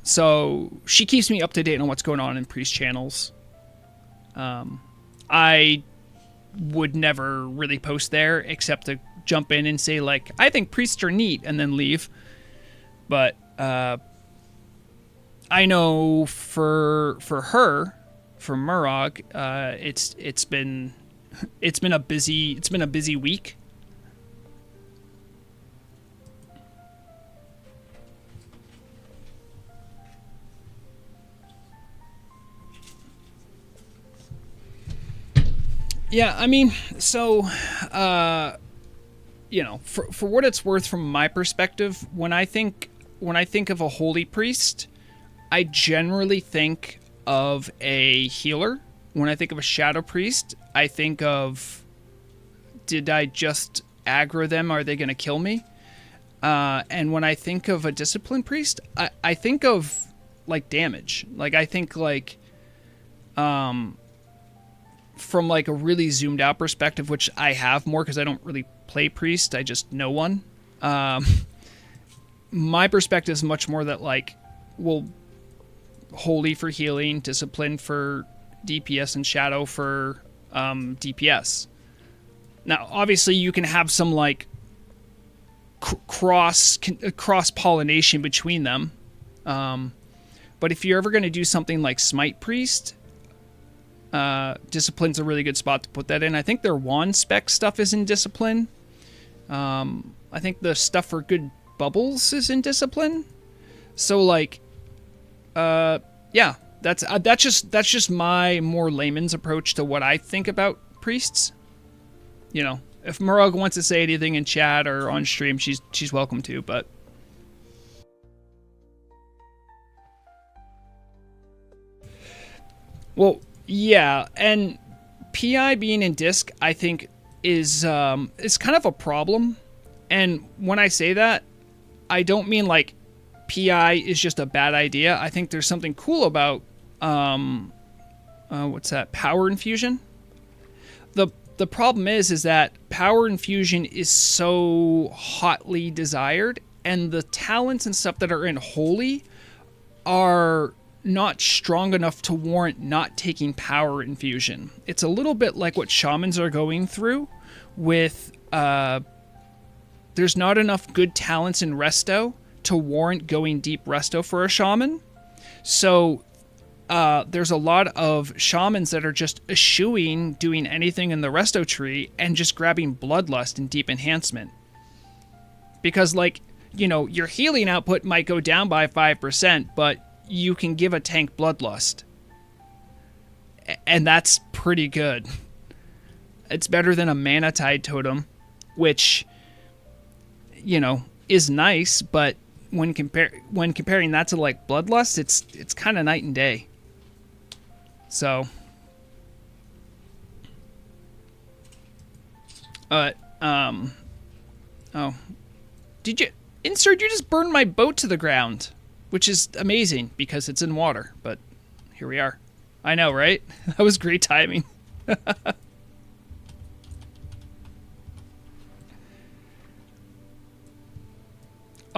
So she keeps me up to date on what's going on in priest channels. I would never really post there except to jump in and say, like, I think priests are neat, and then leave. But I know for her, for Murag, it's been a busy week. Yeah, I mean, so, for what it's worth, from my perspective, when I think of a holy priest, I generally think of a healer. When I think of a shadow priest, I think of, did I just aggro them? Are they going to kill me? And when I think of a discipline priest, I think of, like, damage. Like, I think, like, from, like, a really zoomed out perspective, which I have more because I don't really play priest, I just know one. My perspective is much more that, like, well, holy for healing, discipline for DPS, and shadow for DPS. Now, obviously, you can have some, like, cross pollination between them. But if you're ever going to do something like smite priest, discipline's a really good spot to put that in. I think their wand spec stuff is in discipline. I think the stuff for good bubbles is in discipline. So, like, yeah, that's just my more layman's approach to what I think about priests. If Murag wants to say anything in chat or on stream, she's welcome to, but well, yeah, and PI being in disc, I think, is kind of a problem. And when I say that, I don't mean, like, PI is just a bad idea. I think there's something cool about what's that? Power infusion. The problem is that power infusion is so hotly desired, and the talents and stuff that are in holy are not strong enough to warrant not taking power infusion. It's a little bit like what shamans are going through with there's not enough good talents in resto to warrant going deep resto for a shaman. So there's a lot of shamans that are just eschewing doing anything in the resto tree and just grabbing Bloodlust and Deep Enhancement. Because, like, you know, your healing output might go down by 5%, but you can give a tank Bloodlust. And that's pretty good. It's better than a Mana Tide Totem, which, you know, is nice, but when comparing that to, like, Bloodlust, it's kind of night and day. So, oh, did you, Insert, you just burned my boat to the ground, which is amazing because it's in water, but here we are. I know, right? That was great timing.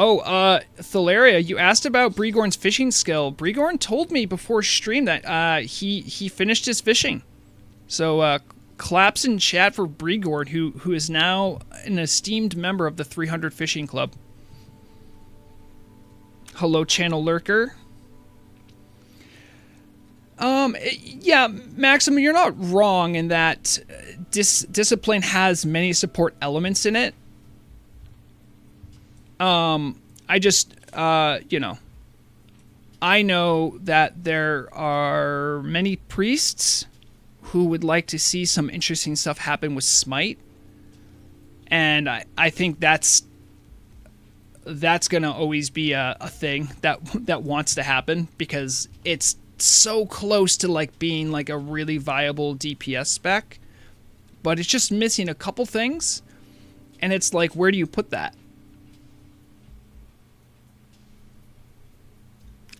Oh, Thalaria, you asked about Brigorn's fishing skill. Brigorn told me before stream that he finished his fishing. So claps in chat for Brigorn, who is now an esteemed member of the 300 Fishing Club. Hello, Channel Lurker. Yeah, Maxim, you're not wrong in that discipline has many support elements in it. I just, you know, I know that there are many priests who would like to see some interesting stuff happen with Smite. And I think that's going to always be a thing that wants to happen because it's so close to like being like a really viable DPS spec, but it's just missing a couple things. And it's like, where do you put that?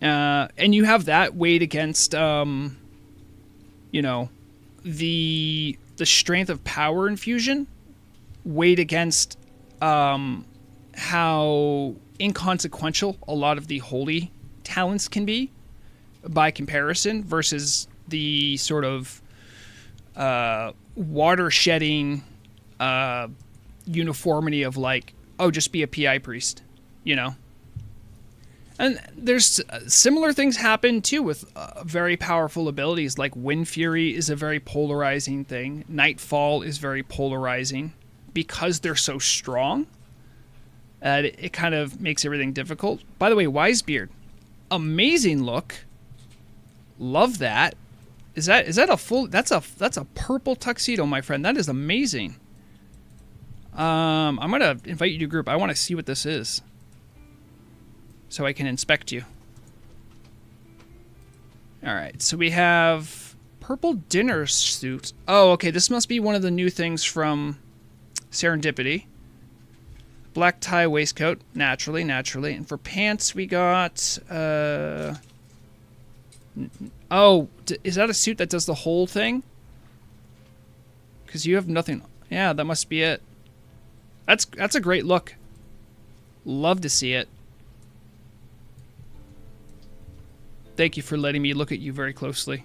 And you have that weighed against, you know, the strength of power infusion, weighed against how inconsequential a lot of the holy talents can be by comparison versus the sort of water shedding uniformity of like, oh, just be a PI priest, you know? And there's similar things happen, too, with very powerful abilities, like Wind Fury is a very polarizing thing. Nightfall is very polarizing. Because they're so strong, it kind of makes everything difficult. By the way, Wisebeard, amazing look. Love that. Is that a full... That's a purple tuxedo, my friend. That is amazing. I'm going to invite you to group. I want to see what this is, so I can inspect you. Alright, so we have purple dinner suit. Oh, okay, this must be one of the new things from Serendipity. Black tie waistcoat, naturally. And for pants, we got... Oh, is that a suit that does the whole thing? Because you have nothing... Yeah, that must be it. That's a great look. Love to see it. Thank you for letting me look at you very closely.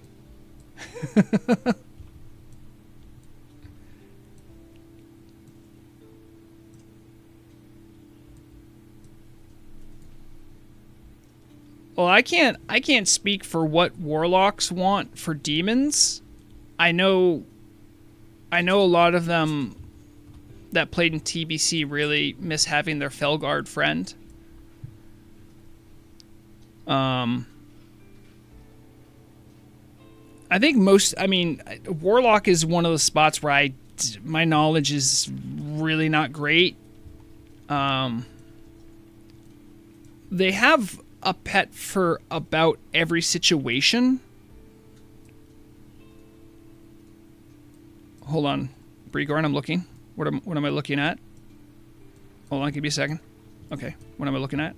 Well, I can't speak for what warlocks want for demons. I know a lot of them that played in TBC really miss having their Felguard friend. I think Warlock is one of the spots where my knowledge is really not great. They have a pet for about every situation. Hold on, Brigorn, I'm looking. What am I looking at? Hold on, give me a second. Okay, what am I looking at?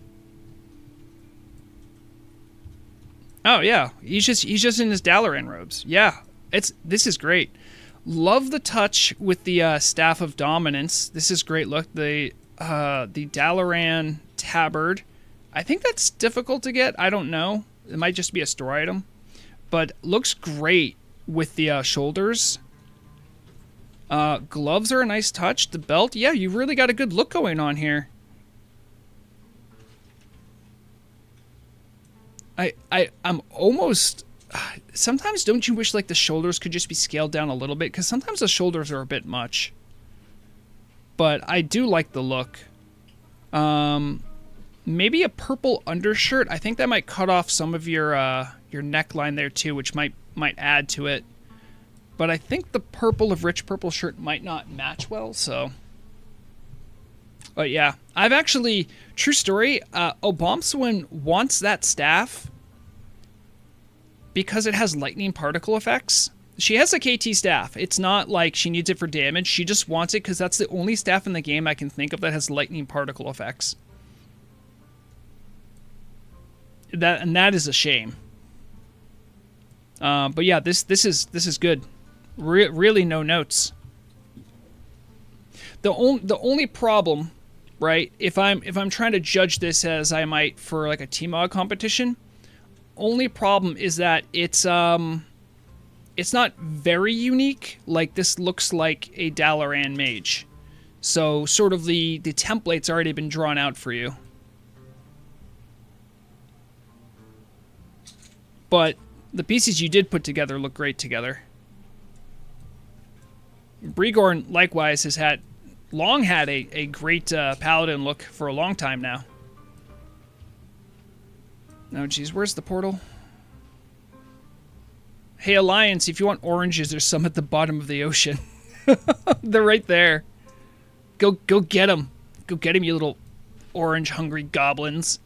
Oh yeah, he's just in his Dalaran robes. Yeah, this is great. Love the touch with the Staff of Dominance. This is great. Look, the Dalaran tabard. I think that's difficult to get. I don't know. It might just be a store item, but looks great with the shoulders. Gloves are a nice touch. The belt, yeah, you really got a good look going on here. I'm almost sometimes don't you wish like the shoulders could just be scaled down a little bit? Because sometimes the shoulders are a bit much. But I do like the look. Maybe a purple undershirt. I think that might cut off some of your neckline there too, which might add to it. But I think the purple of rich purple shirt might not match well, so. But yeah, I've actually, true story, Obomsawin wants that staff because it has lightning particle effects. She has a KT staff. It's not like she needs it for damage. She just wants it because that's the only staff in the game I can think of that has lightning particle effects. That is a shame. But yeah, this is good. Really no notes. The only problem, right? If I'm trying to judge this as I might for like a T-Mod competition, only problem is that it's not very unique. Like this looks like a Dalaran mage, so sort of the template's already been drawn out for you. But the pieces you did put together look great together. Brigorn, likewise, has long had a great paladin look for a long time now. Oh, geez, where's the portal? Hey, Alliance, if you want oranges, there's some at the bottom of the ocean. They're right there. Go get them. Go get them, you little orange-hungry goblins.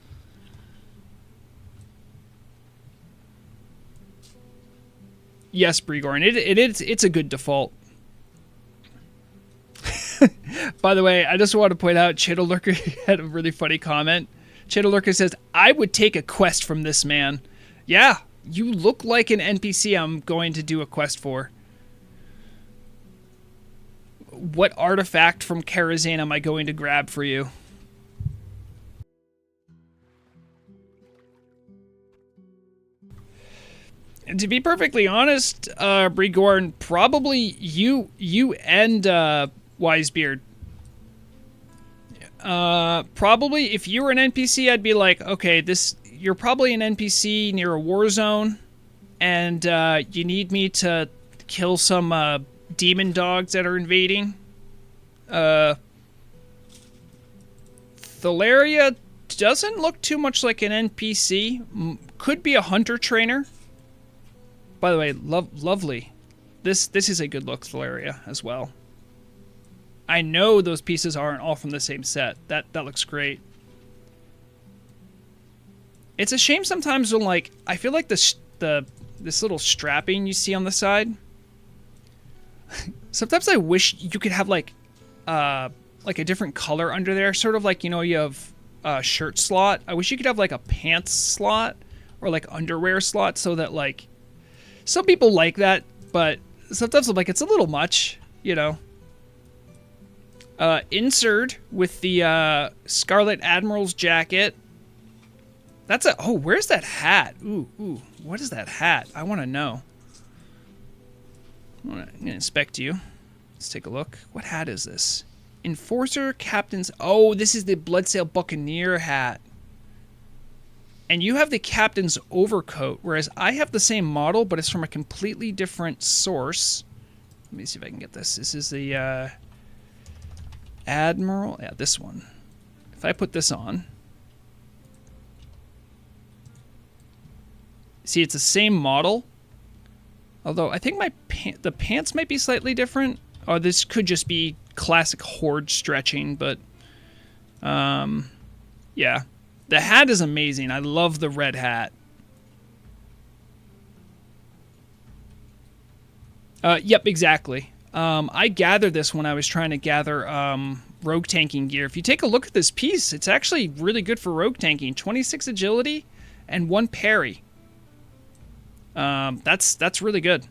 Yes, Brigorn, it's a good default. By the way, I just want to point out, Chittlelurker had a really funny comment. Chittlelurker says, I would take a quest from this man. Yeah, you look like an NPC I'm going to do a quest for. What artifact from Karazhan am I going to grab for you? And to be perfectly honest, Brigorn, probably you and Wisebeard. Probably if you were an NPC, I'd be like, okay, you're probably an NPC near a war zone, and you need me to kill some demon dogs that are invading. Thalaria doesn't look too much like an NPC. Could be a hunter trainer. By the way, lovely. This is a good look, Thalaria, as well. I know those pieces aren't all from the same set. That looks great. It's a shame sometimes when, like, I feel like this little strapping you see on the side. Sometimes I wish you could have like a different color under there, sort of like, you know, you have a shirt slot. I wish you could have like a pants slot or like underwear slot, so that like some people like that, but sometimes I'm like, it's a little much, you know. Insert with the Scarlet Admiral's jacket. That's a... Oh, where's that hat? Ooh. What is that hat? I want to know. I'm going to inspect you. Let's take a look. What hat is this? Enforcer Captain's... Oh, this is the Bloodsail Buccaneer hat. And you have the Captain's overcoat, whereas I have the same model, but it's from a completely different source. Let me see if I can get this. This is the Admiral... Yeah, this one. If I put this on... See, it's the same model. Although, I think the pants might be slightly different. Or this could just be classic Horde stretching, but... yeah. The hat is amazing. I love the red hat. Yep, exactly. I gathered this when I was trying to gather rogue tanking gear. If you take a look at this piece, it's actually really good for rogue tanking. 26 agility and 1 parry. That's really good.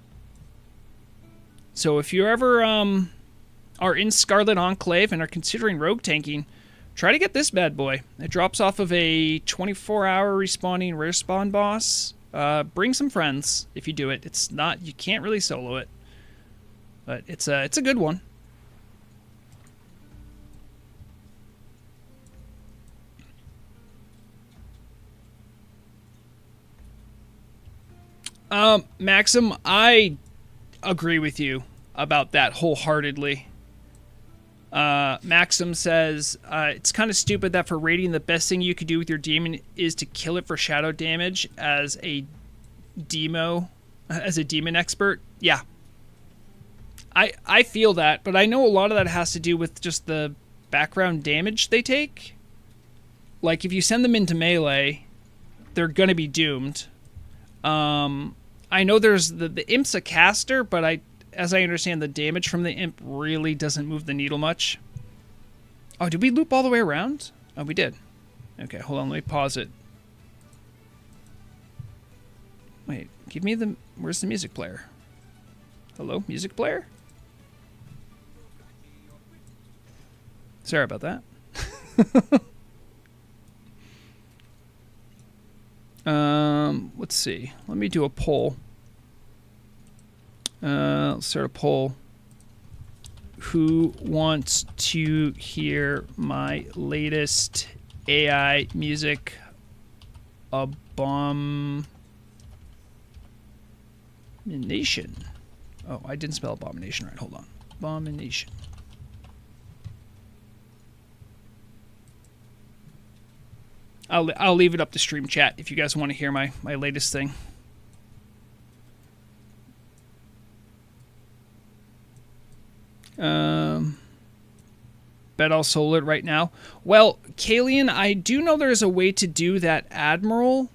So if you ever are in Scarlet Enclave and are considering rogue tanking, try to get this bad boy. It drops off of a 24-hour respawning rare spawn boss. Bring some friends if you do it. It's not, you can't really solo it, but it's a good one. Maxim, I agree with you about that wholeheartedly. Maxim says, it's kind of stupid that for raiding, the best thing you could do with your demon is to kill it for shadow damage as a demon expert. Yeah. I feel that, but I know a lot of that has to do with just the background damage they take. Like, if you send them into melee, they're going to be doomed. I know there's the Imp's a caster, but as I understand, the damage from the Imp really doesn't move the needle much. Oh, did we loop all the way around? Oh, we did. Okay, hold on, let me pause it. Wait, give me the... Where's the music player? Hello, music player? Sorry about that. Let's see. Let me do a poll. Let's start a poll. Who wants to hear my latest AI music abomination? Oh, I didn't spell abomination right. Hold on. Abomination. I'll leave it up to stream chat if you guys want to hear my latest thing. Bet I'll solo it right now. Well, Kalian, I do know there's a way to do that Admiral,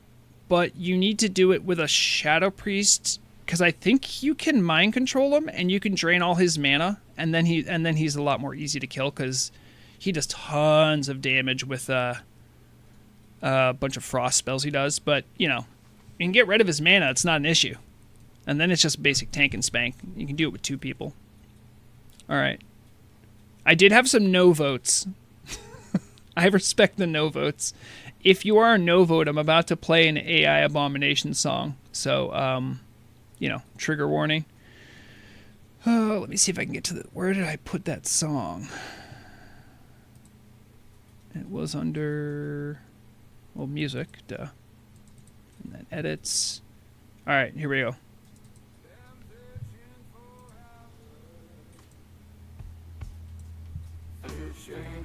but you need to do it with a Shadow Priest, because I think you can mind control him and you can drain all his mana, and then he's a lot more easy to kill because he does tons of damage with a bunch of frost spells he does. But you know, you can get rid of his mana; it's not an issue. And then it's just basic tank and spank. You can do it with 2 people. All right. I did have some no votes. I respect the no votes. If you are a no vote, I'm about to play an AI Abomination song. So, you know, trigger warning. Let me see if I can get to the... Where did I put that song? It was under... Well, music, duh. And then edits. All right, here we go.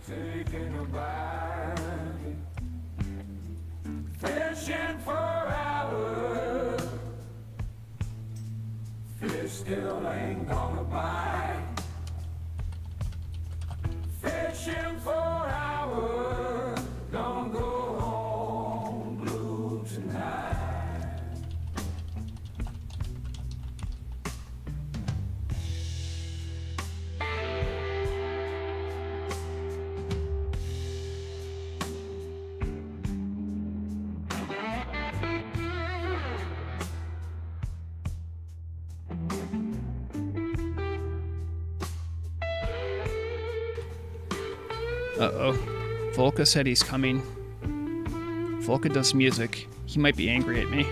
Taking a bite, fishing for hours, fish still ain't gonna bite, fishing for hours, don't go home blue tonight. Uh-oh. Volka said he's coming. Volka does music. He might be angry at me.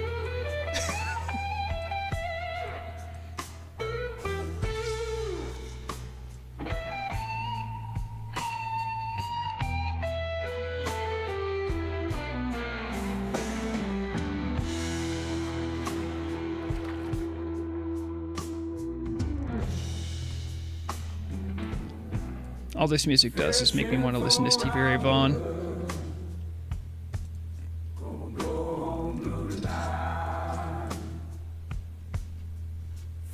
All this music does is make me want to listen to Stevie Ray Vaughan.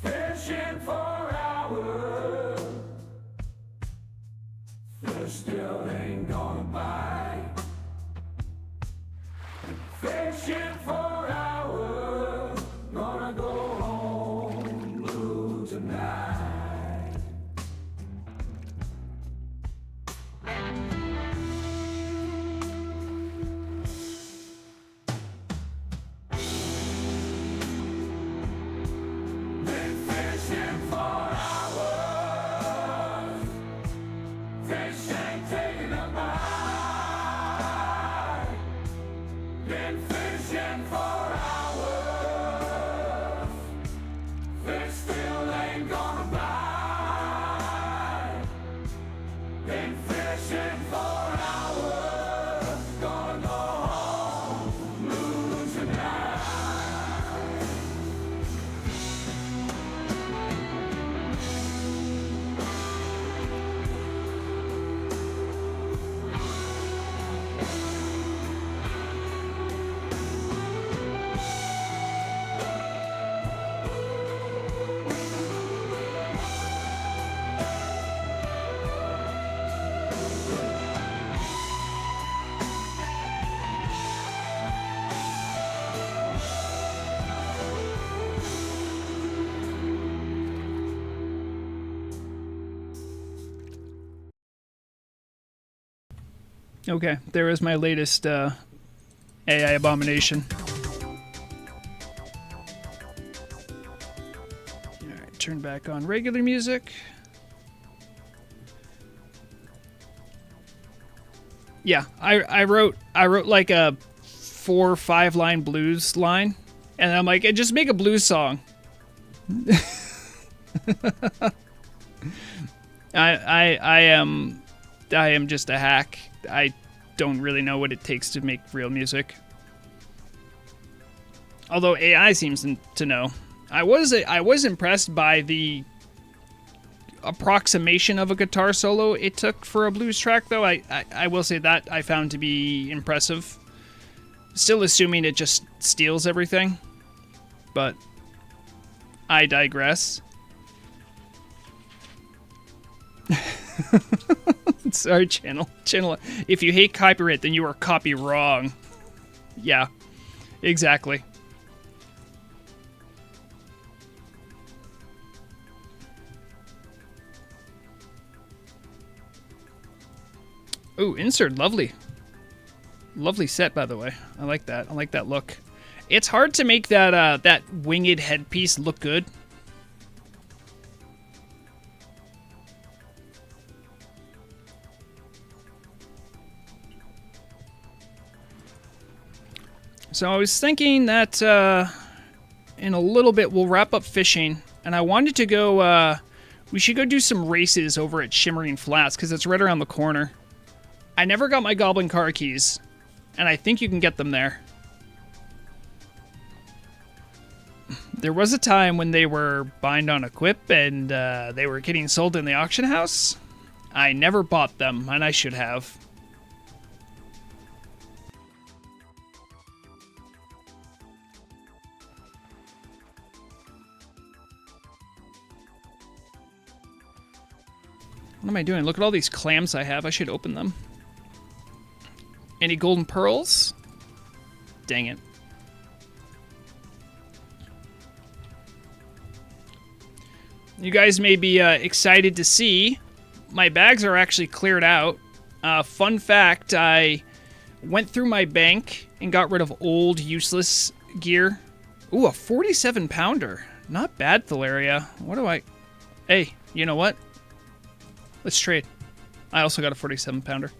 Fishing for hours, fish still ain't gonna bite. Fishing for hours, gonna go home blue tonight. Okay, there is my latest AI abomination. Alright, turn back on regular music. Yeah, I wrote like a 4 or 5 line blues line, and I'm like, just make a blues song. I am just a hack. I don't really know what it takes to make real music. Although AI seems to know. I was impressed by the approximation of a guitar solo it took for a blues track, though. I will say that I found to be impressive. Still assuming it just steals everything. But I digress. Sorry, channel. If you hate copyright, then you are copy wrong. Yeah, exactly. Ooh, insert, lovely. Lovely set, by the way. I like that. I like that look. It's hard to make that that winged headpiece look good. So I was thinking that in a little bit we'll wrap up fishing, and I wanted to go, we should go do some races over at Shimmering Flats, because it's right around the corner. I never got my Goblin car keys, and I think you can get them there. There was a time when they were bind on equip, and they were getting sold in the auction house. I never bought them, and I should have. What am I doing? Look at all these clams I have. I should open them. Any golden pearls? Dang it. You guys may be excited to see my bags are actually cleared out. Fun fact, I went through my bank and got rid of old, useless gear. Ooh, a 47 pounder. Not bad, Thalaria. What do I... Hey, you know what? Let's trade. I also got a 47 pounder.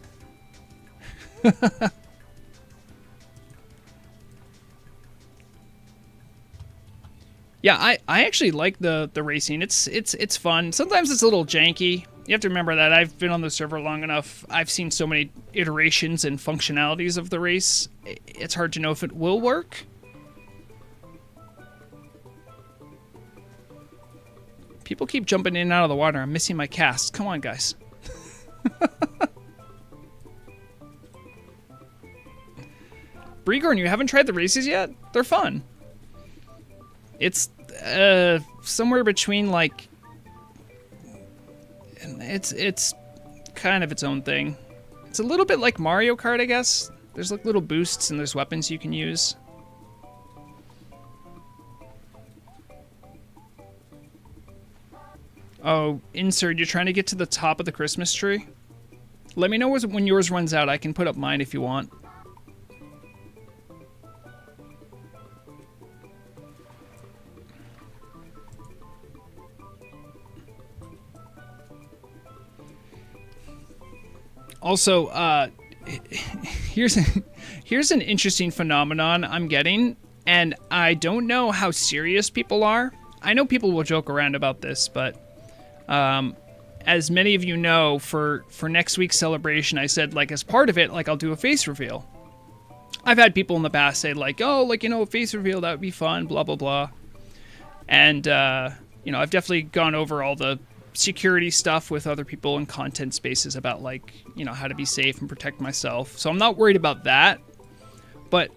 Yeah, I actually like the racing. It's fun. Sometimes it's a little janky. You have to remember that I've been on the server long enough. I've seen so many iterations and functionalities of the race. It's hard to know if it will work. People keep jumping in and out of the water. I'm missing my cast. Come on, guys. Bregorn, you haven't tried the races yet? They're fun. It's somewhere between, like... It's kind of its own thing. It's a little bit like Mario Kart, I guess. There's like little boosts and there's weapons you can use. Oh, insert, you're trying to get to the top of the Christmas tree? Let me know when yours runs out. I can put up mine if you want. Also, here's an interesting phenomenon I'm getting, and I don't know how serious people are. I know people will joke around about this, but as many of you know, for next week's celebration, I said, like, as part of it, like, I'll do a face reveal. I've had people in the past say, like, oh, like, you know, a face reveal, that would be fun, blah, blah, blah. And, you know, I've definitely gone over all the security stuff with other people in content spaces about, like, you know, how to be safe and protect myself. So I'm not worried about that. But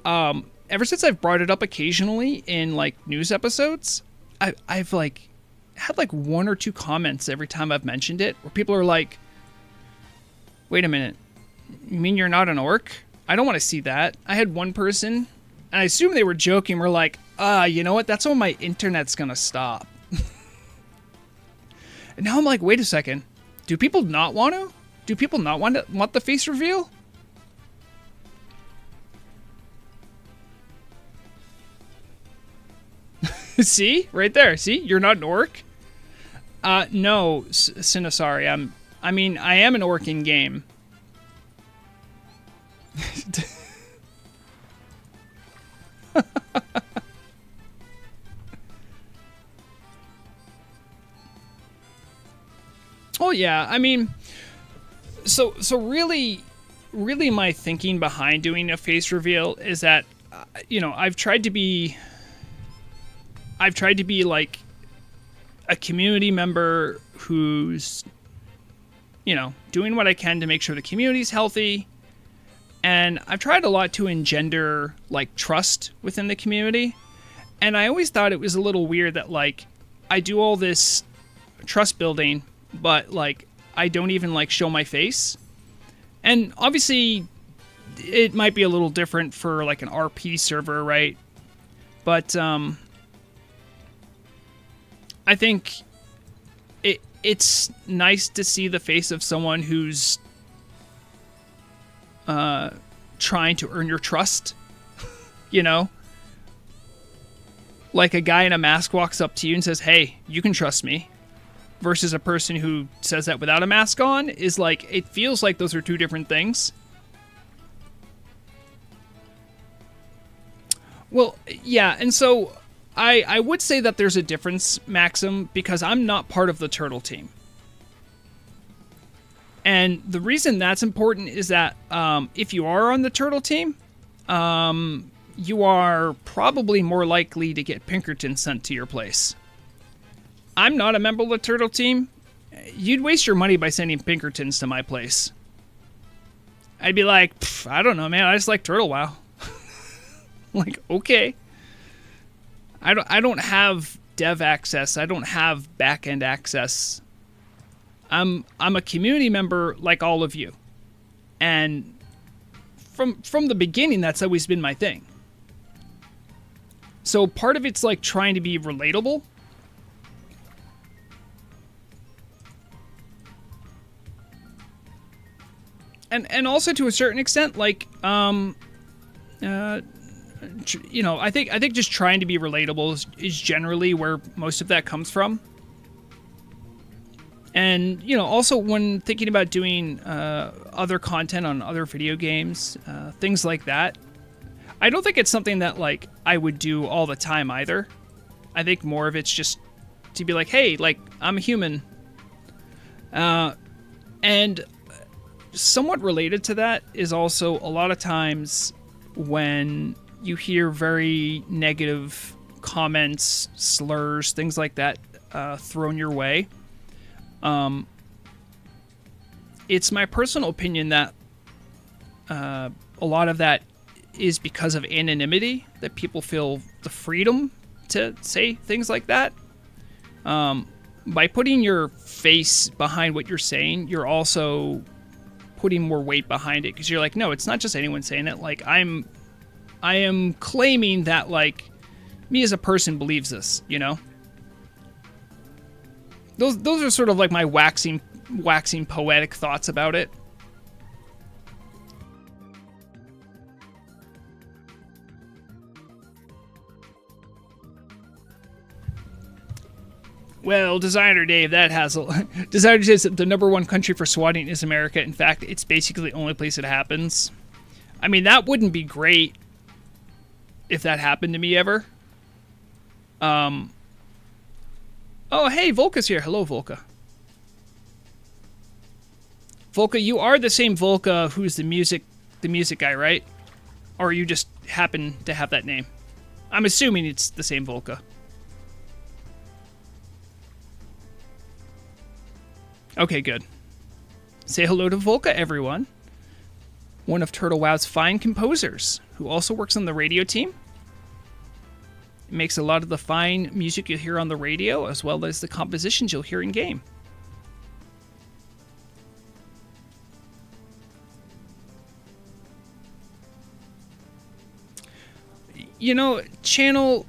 ever since I've brought it up occasionally in, like, news episodes, I've like, had, like, 1 or 2 comments every time I've mentioned it where people are like, wait a minute, you mean you're not an orc? I don't want to see that. I had one person, and I assume they were joking, were like, you know what, that's when my internet's gonna stop. And now I'm like, wait a second. Do people not want to? Do people not want the face reveal? See? Right there. See? You're not an orc? No, Sinosari. I mean, I am an orc in game. Oh yeah, I mean, so really my thinking behind doing a face reveal is that, you know, I've tried to be like a community member who's, you know, doing what I can to make sure the community's healthy. And I've tried a lot to engender like trust within the community. And I always thought it was a little weird that like I do all this trust building, but like I don't even like show my face. And obviously it might be a little different for like an RP server, right? But I think it's nice to see the face of someone who's trying to earn your trust, you know? Like a guy in a mask walks up to you and says, hey, you can trust me. Versus a person who says that without a mask on is like, it feels like those are two different things. Well, yeah, and so I would say that there's a difference, Maxim, because I'm not part of the turtle team. And the reason that's important is that if you are on the turtle team, you are probably more likely to get Pinkerton sent to your place. I'm not a member of the turtle team. You'd waste your money by sending Pinkertons to my place. I'd be like, I don't know, man. I just like Turtle WoW. Like, okay. I don't have dev access. I don't have back-end access. I'm a community member like all of you. And from the beginning, that's always been my thing. So part of it's like trying to be relatable. And also to a certain extent, like, you know, I think just trying to be relatable is generally where most of that comes from. And, you know, also when thinking about doing other content on other video games, things like that, I don't think it's something that, like, I would do all the time either. I think more of it's just to be like, hey, like, I'm a human. And somewhat related to that is also a lot of times when you hear very negative comments, slurs, things like that thrown your way. It's my personal opinion that a lot of that is because of anonymity, that people feel the freedom to say things like that. By putting your face behind what you're saying, you're also putting more weight behind it, because you're like, no, it's not just anyone saying it. Like, I am claiming that, like, me as a person believes this, you know? Those are sort of like my waxing poetic thoughts about it. Well, Designer Dave, that has a... Designer says that the #1 country for swatting is America. In fact, it's basically the only place it happens. I mean, that wouldn't be great if that happened to me ever. Oh, hey, Volka's here. Hello, Volka. Volka, you are the same Volka who's the music guy, right? Or you just happen to have that name? I'm assuming it's the same Volka. Okay, good. Say hello to Volka, everyone. One of Turtle WoW's fine composers, who also works on the radio team. It makes a lot of the fine music you'll hear on the radio, as well as the compositions you'll hear in-game. You know, Channel,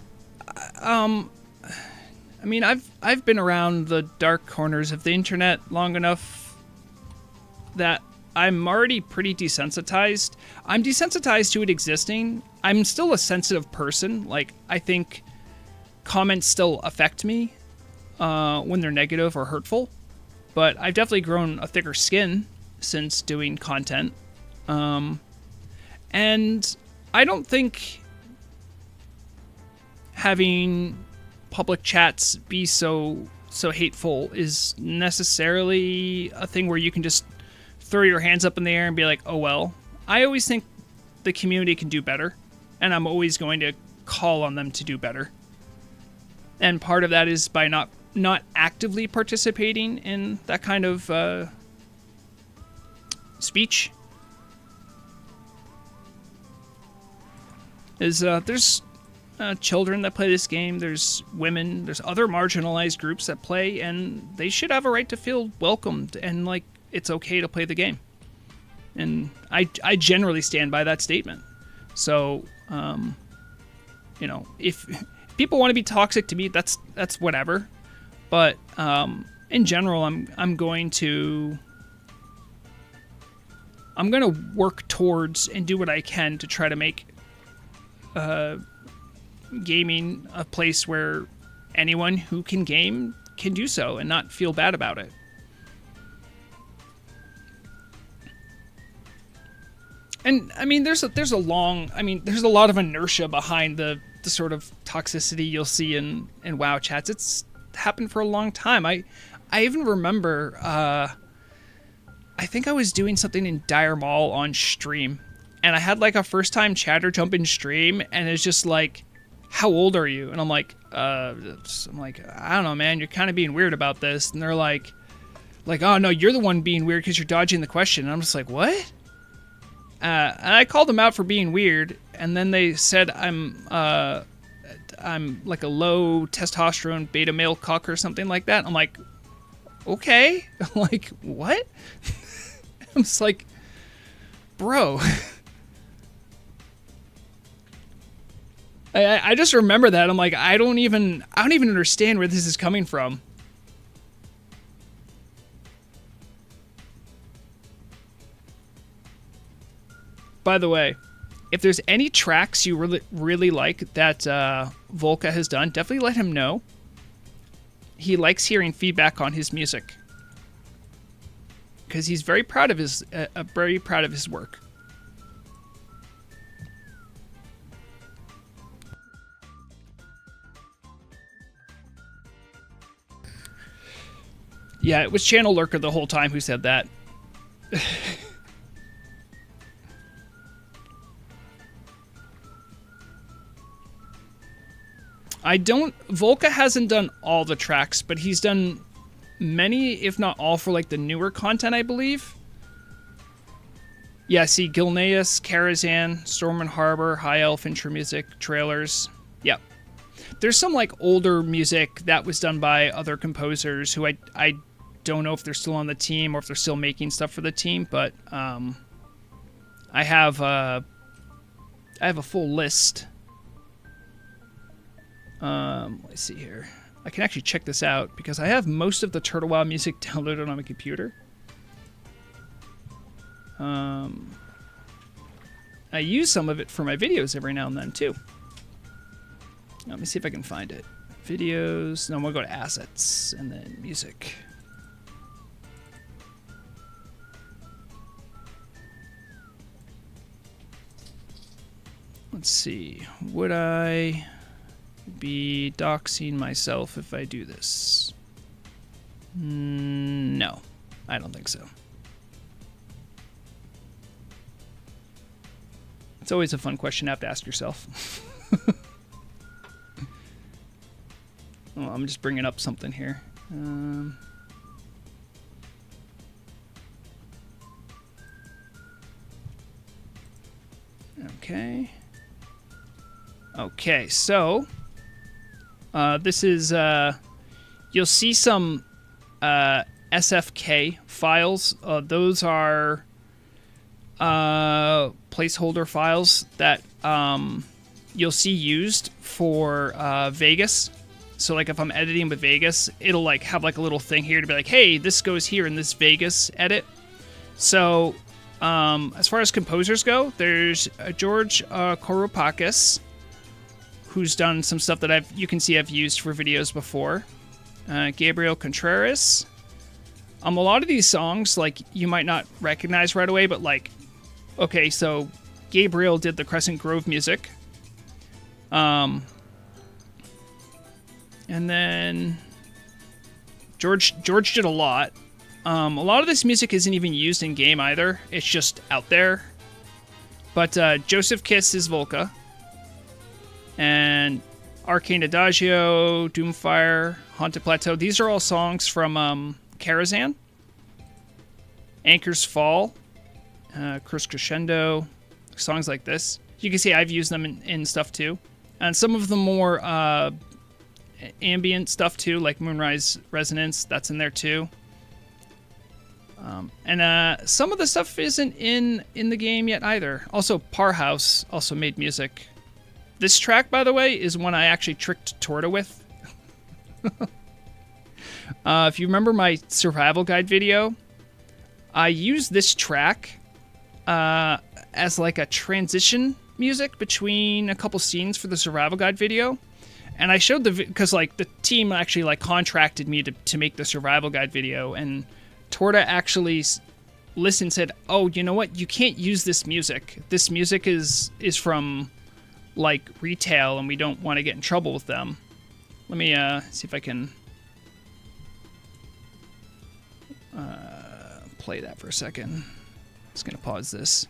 I mean, I've been around the dark corners of the internet long enough that I'm already pretty desensitized. I'm desensitized to it existing. I'm still a sensitive person. Like, I think comments still affect me when they're negative or hurtful. But I've definitely grown a thicker skin since doing content. And I don't think having public chats be so hateful is necessarily a thing where you can just throw your hands up in the air and be like, oh well. I always think the community can do better, and I'm always going to call on them to do better. And part of that is by not actively participating in that kind of speech. There's children that play this game, there's women, there's other marginalized groups that play, and they should have a right to feel welcomed and like it's okay to play the game. And I generally stand by that statement. So, you know, if people want to be toxic to me, that's whatever. But in general, I'm going to work towards and do what I can to try to make gaming a place where anyone who can game can do so and not feel bad about it. And I mean, there's a lot of inertia behind the sort of toxicity you'll see in WoW chats. It's happened for a long time. I even remember, I think I was doing something in Dire Maul on stream, and I had like a first time chatter jump in stream, and it's just like, how old are you? And I'm like, I don't know, man, you're kind of being weird about this. And they're like, oh no, you're the one being weird because you're dodging the question. And I'm just like, what? And I called them out for being weird, and then they said I'm like a low testosterone beta male cuck or something like that. I'm like, okay. I'm like, what? I'm just like, bro. I just remember that. I'm like, I don't even understand where this is coming from. By the way, if there's any tracks you really like that Volca has done, definitely let him know. He likes hearing feedback on his music because he's very proud of his work. Yeah, it was Channel Lurker the whole time who said that. Volca hasn't done all the tracks, but he's done many, if not all, for like the newer content, I believe. Yeah, see, Gilneas, Karazhan, Storm and Harbor, High Elf intro music, trailers. Yep. There's some like older music that was done by other composers who I don't know if they're still on the team or if they're still making stuff for the team, but I have a full list. Let's see here. I can actually check this out because I have most of the Turtle Wow music downloaded on my computer. I use some of it for my videos every now and then too. Let me see if I can find it. Videos. No, I'm gonna go to assets and then music. Let's see. Would I be doxing myself if I do this? No, I don't think so. It's always a fun question to have to ask yourself. Well, I'm just bringing up something here. Okay. Okay, so this is you'll see some SFK files. Those are placeholder files that you'll see used for Vegas. So like if I'm editing with Vegas, it'll like have like a little thing here to be like, hey, this goes here in this Vegas edit. So, as far as composers go, there's George Kouropakis, who's done some stuff that you can see I've used for videos before. Gabriel Contreras. A lot of these songs, like, you might not recognize right away, but, like, okay, so Gabriel did the Crescent Grove music. And then George did a lot. A lot of this music isn't even used in game either. It's just out there. But Joseph Kiss is Volca. And Arcane Adagio, Doomfire, Haunted Plateau. These are all songs from Karazhan. Anchor's Fall, Curse Crescendo, songs like this. You can see I've used them in stuff too. And some of the more ambient stuff too, like Moonrise Resonance, that's in there too. And some of the stuff isn't in the game yet either. Also, Parhouse also made music. This track, by the way, is one I actually tricked Torta with. If you remember my survival guide video, I used this track as like a transition music between a couple scenes for the survival guide video. And I showed because like the team actually like contracted me to make the survival guide video, and Torta actually listened and said, "Oh, you know what? You can't use this music. This music is from like retail, and we don't want to get in trouble with them." Let me see if I can play that for a second. Just gonna pause this.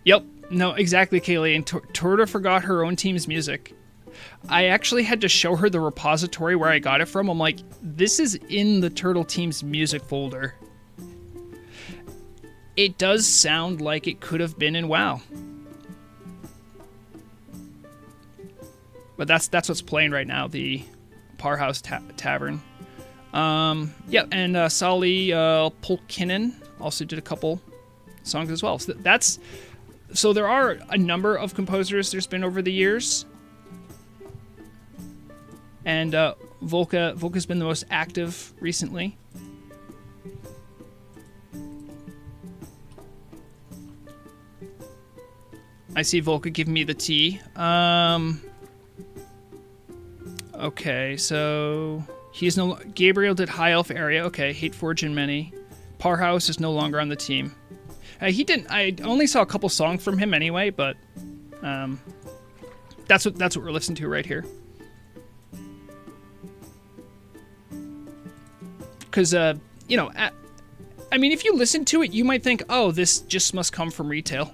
Yep, no, exactly, Kaylee. And Torta forgot her own team's music. I actually had to show her the repository where I got it from. I'm like, this is in the Turtle Team's music folder. It does sound like it could have been in WoW. But that's what's playing right now, the Parhouse Tavern. Yeah, and Sali Pulkkinen also did a couple songs as well. So there are a number of composers there's been over the years. And Volca's been the most active recently. I see Volca giving me the tea. Okay, so Gabriel did High Elf area. Okay, Hateforge and Many. Parhouse is no longer on the team. He didn't. I only saw a couple songs from him anyway, but that's what we're listening to right here. Because you know, I mean, if you listen to it, you might think, "Oh, this just must come from retail."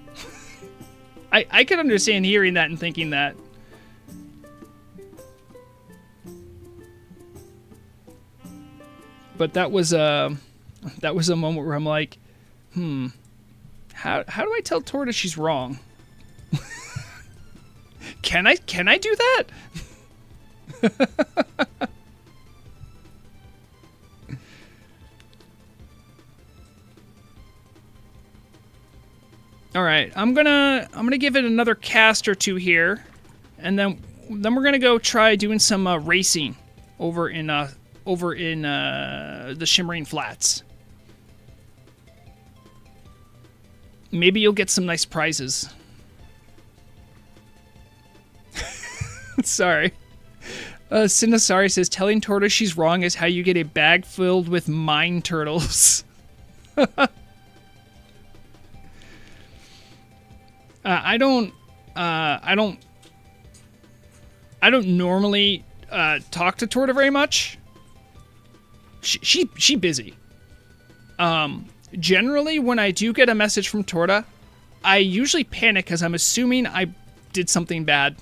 I could understand hearing that and thinking that. But that was a moment where I'm like, how do I tell Torta she's wrong? Can I do that? All right, I'm gonna give it another cast or two here, and then we're gonna go try doing some racing over in the Shimmering Flats. Maybe you'll get some nice prizes. Sorry. Sinasari says, telling Torta she's wrong is how you get a bag filled with mine turtles. I don't normally talk to Torta very much. She busy. Generally, when I do get a message from Torta, I usually panic because I'm assuming I did something bad.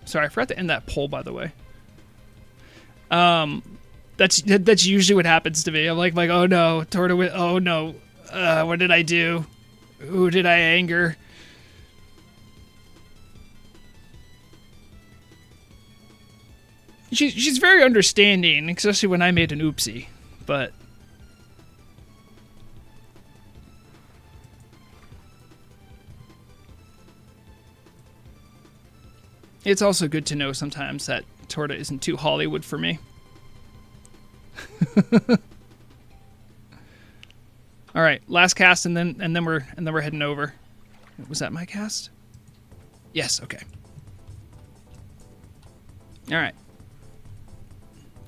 Sorry, I forgot to end that poll, by the way. That's usually what happens to me. I'm like, oh no, Torta, oh no, what did I do? Who did I anger? She's very understanding, especially when I made an oopsie, but... It's also good to know sometimes that Torta isn't too Hollywood for me. All right, last cast, and then we're heading over. Was that my cast? Yes. Okay. All right.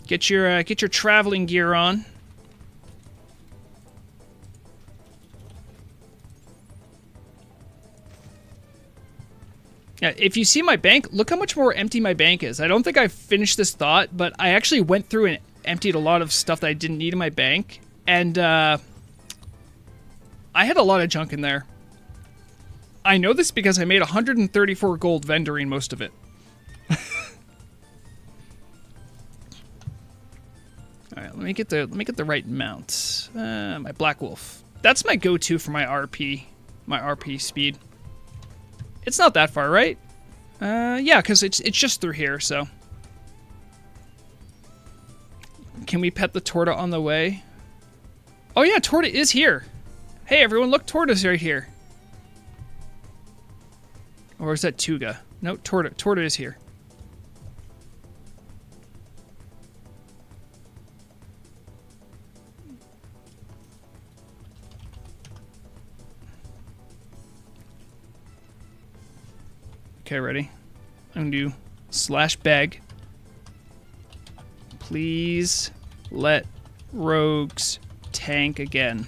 Get your traveling gear on. Yeah, if you see my bank, look how much more empty my bank is. I don't think I've finished this thought, but I actually went through and emptied a lot of stuff that I didn't need in my bank, and I had a lot of junk in there. I know this because I made 134 gold vendoring most of it. All right, let me get the right mount. My Black Wolf. That's my go-to for my RP speed. It's not that far, right? Yeah, because it's just through here, so. Can we pet the Torta on the way? Oh yeah, Torta is here. Hey everyone, look, Torta's right here. Or is that Tuga? No, Torta is here. Okay, ready? I'm gonna do /beg. Please let rogues tank again.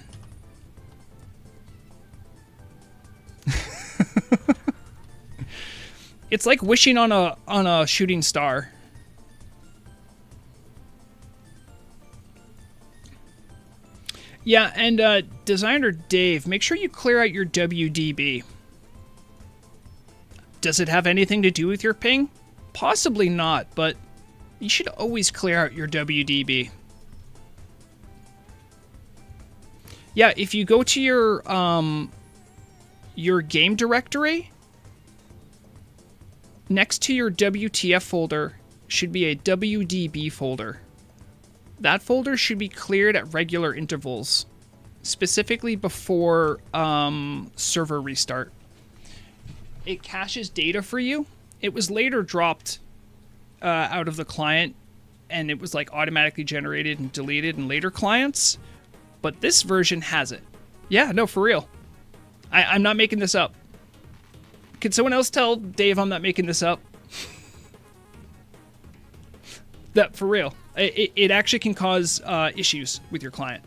It's like wishing on a shooting star. Yeah, and designer Dave, make sure you clear out your WDB. Does it have anything to do with your ping? Possibly not, but you should always clear out your WDB. Yeah, if you go to your game directory, next to your WTF folder should be a WDB folder. That folder should be cleared at regular intervals, specifically before server restart. It caches data for you. It was later dropped out of the client, and it was like automatically generated and deleted in later clients, but this version has it. Yeah, no, for real. I'm not making this up. Can someone else tell Dave I'm not making this up? That, for real. It actually can cause issues with your client.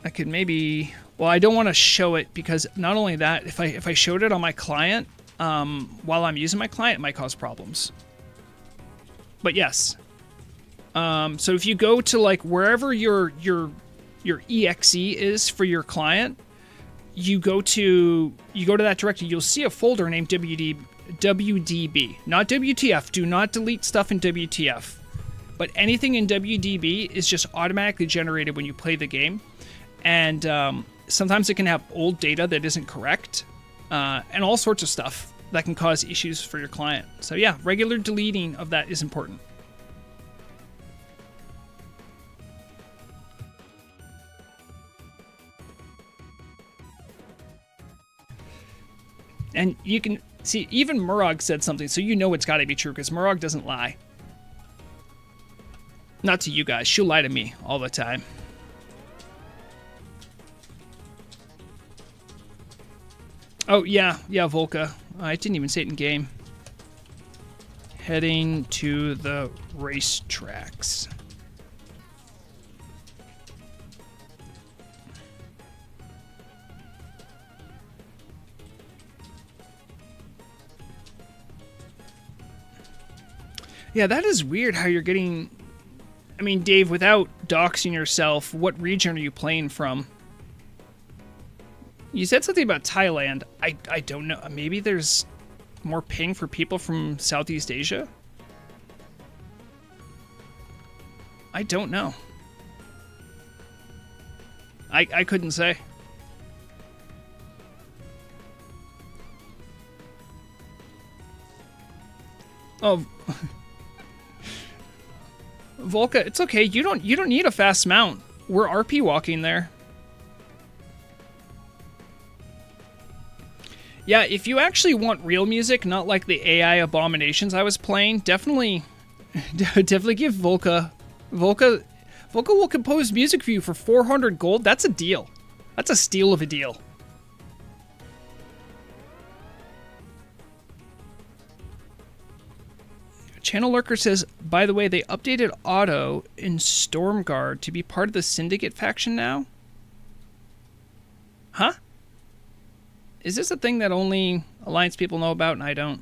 I could maybe... Well, I don't want to show it because not only that, if I showed it on my client, while I'm using my client, it might cause problems. But yes. So if you go to like wherever your exe is for your client, you go to that directory, you'll see a folder named WDB, not WTF. Do not delete stuff in WTF. But anything in WDB is just automatically generated when you play the game. And sometimes it can have old data that isn't correct, and all sorts of stuff that can cause issues for your client. So yeah, regular deleting of that is important. And you can see, even Murag said something, so you know it's got to be true, because Murag doesn't lie. Not to you guys, she'll lie to me all the time. Oh, yeah, Volca. I didn't even say it in game. Heading to the racetracks. Yeah, that is weird how you're getting... I mean, Dave, without doxing yourself, what region are you playing from? You said something about Thailand. I don't know. Maybe there's more ping for people from Southeast Asia? I don't know. I couldn't say. Oh... Volca, it's okay. You don't need a fast mount. We're RP walking there. Yeah, if you actually want real music, not like the AI abominations I was playing, definitely give Volca. Volca will compose music for you for 400 gold. That's a deal. That's a steal of a deal. Channel Lurker says, by the way, they updated Otto in Stormguard to be part of the Syndicate faction now? Huh? Is this a thing that only Alliance people know about and I don't?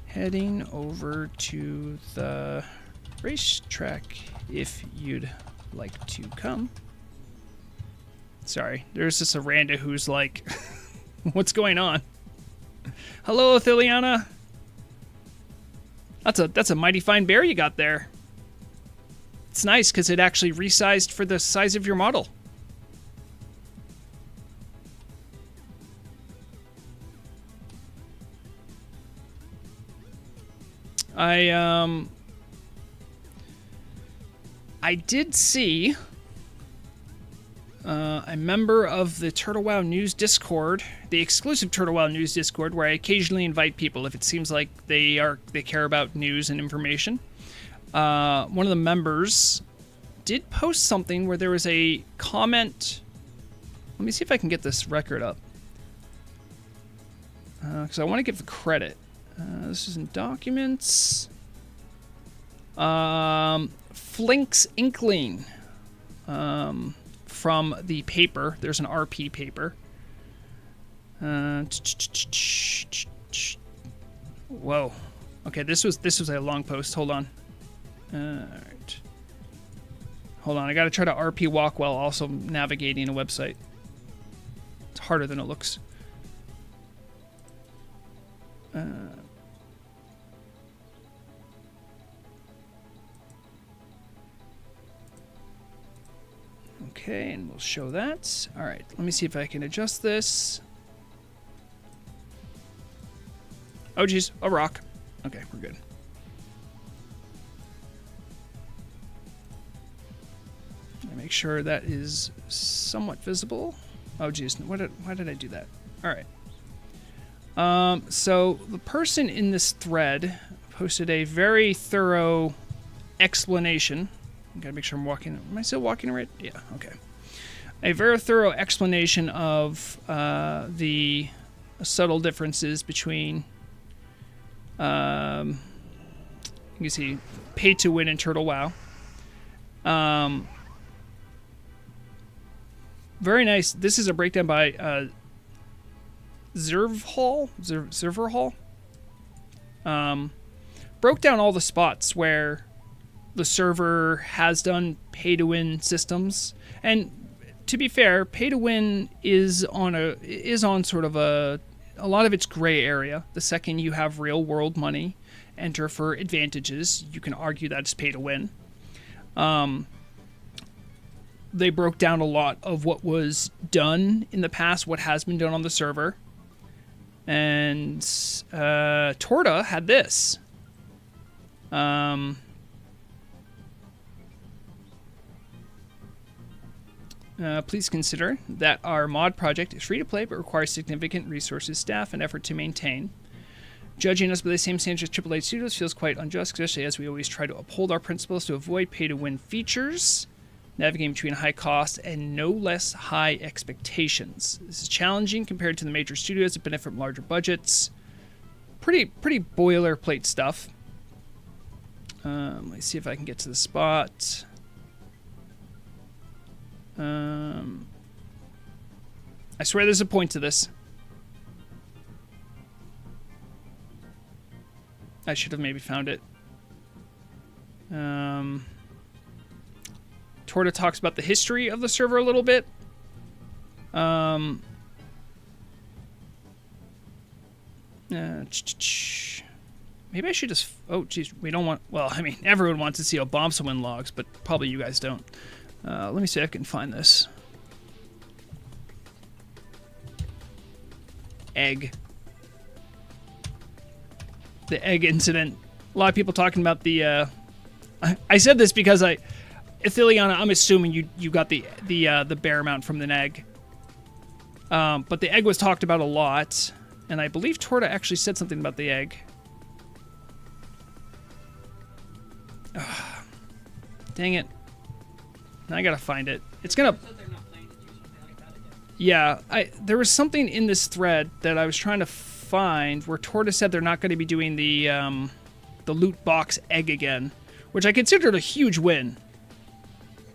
Heading over to the racetrack if you'd like to come. Sorry, there's just a Randa who's like, what's going on? Hello, Atheliana. That's a mighty fine bear you got there. It's nice because it actually resized for the size of your model. I did see a member of the Turtle Wow News Discord, the exclusive Turtle Wow News Discord, where I occasionally invite people if it seems like they care about news and information. One of the members did post something where there was a comment. Let me see if I can get this record up, because I want to give the credit. This is in documents. Flink's Inkling. From the paper. There's an RP paper. Whoa. Okay, this was a long post. Hold on. Alright. Hold on, I gotta try to RP walk while also navigating a website. It's harder than it looks. Okay, and we'll show that. All right, let me see if I can adjust this. Oh, geez, a rock. Okay, we're good. Make sure that is somewhat visible. Oh, geez, why did I do that? All right. So the person in this thread posted a very thorough explanation. I gotta make sure I'm walking. Am I still walking right? Yeah, okay. A very thorough explanation of the subtle differences between, you can see, pay to win and Turtle Wow. Very nice. This is a breakdown by Zerverhall. Broke down all the spots where the server has done pay-to-win systems, and to be fair, pay-to-win is on sort of a lot of its gray area. The second you have real-world money enter for advantages, you can argue that it's pay-to-win. They broke down a lot of what was done in the past, what has been done on the server, and Torta had this. Please consider that our mod project is free to play but requires significant resources, staff, and effort to maintain. Judging us by the same standards as AAA Studios feels quite unjust, especially as we always try to uphold our principles to avoid pay-to-win features, navigating between high costs and no less high expectations. This is challenging compared to the major studios that benefit from larger budgets. Pretty boilerplate stuff. Let's see if I can get to the spot. I swear there's a point to this. I should have maybe found it. Torta talks about the history of the server a little bit. Maybe I should just... Oh, geez, we don't want... Well, I mean, everyone wants to see Obomsawin logs, but probably you guys don't. Let me see if I can find this. Egg. The egg incident. A lot of people talking about the... I said this because Ithiliana, I'm assuming you got the bear mount from the egg. But the egg was talked about a lot, and I believe Torta actually said something about the egg. Ugh. Dang it. Now I gotta find it. It's gonna... Yeah, there was something in this thread that I was trying to find where Torta said they're not going to be doing the loot box egg again, which I considered a huge win.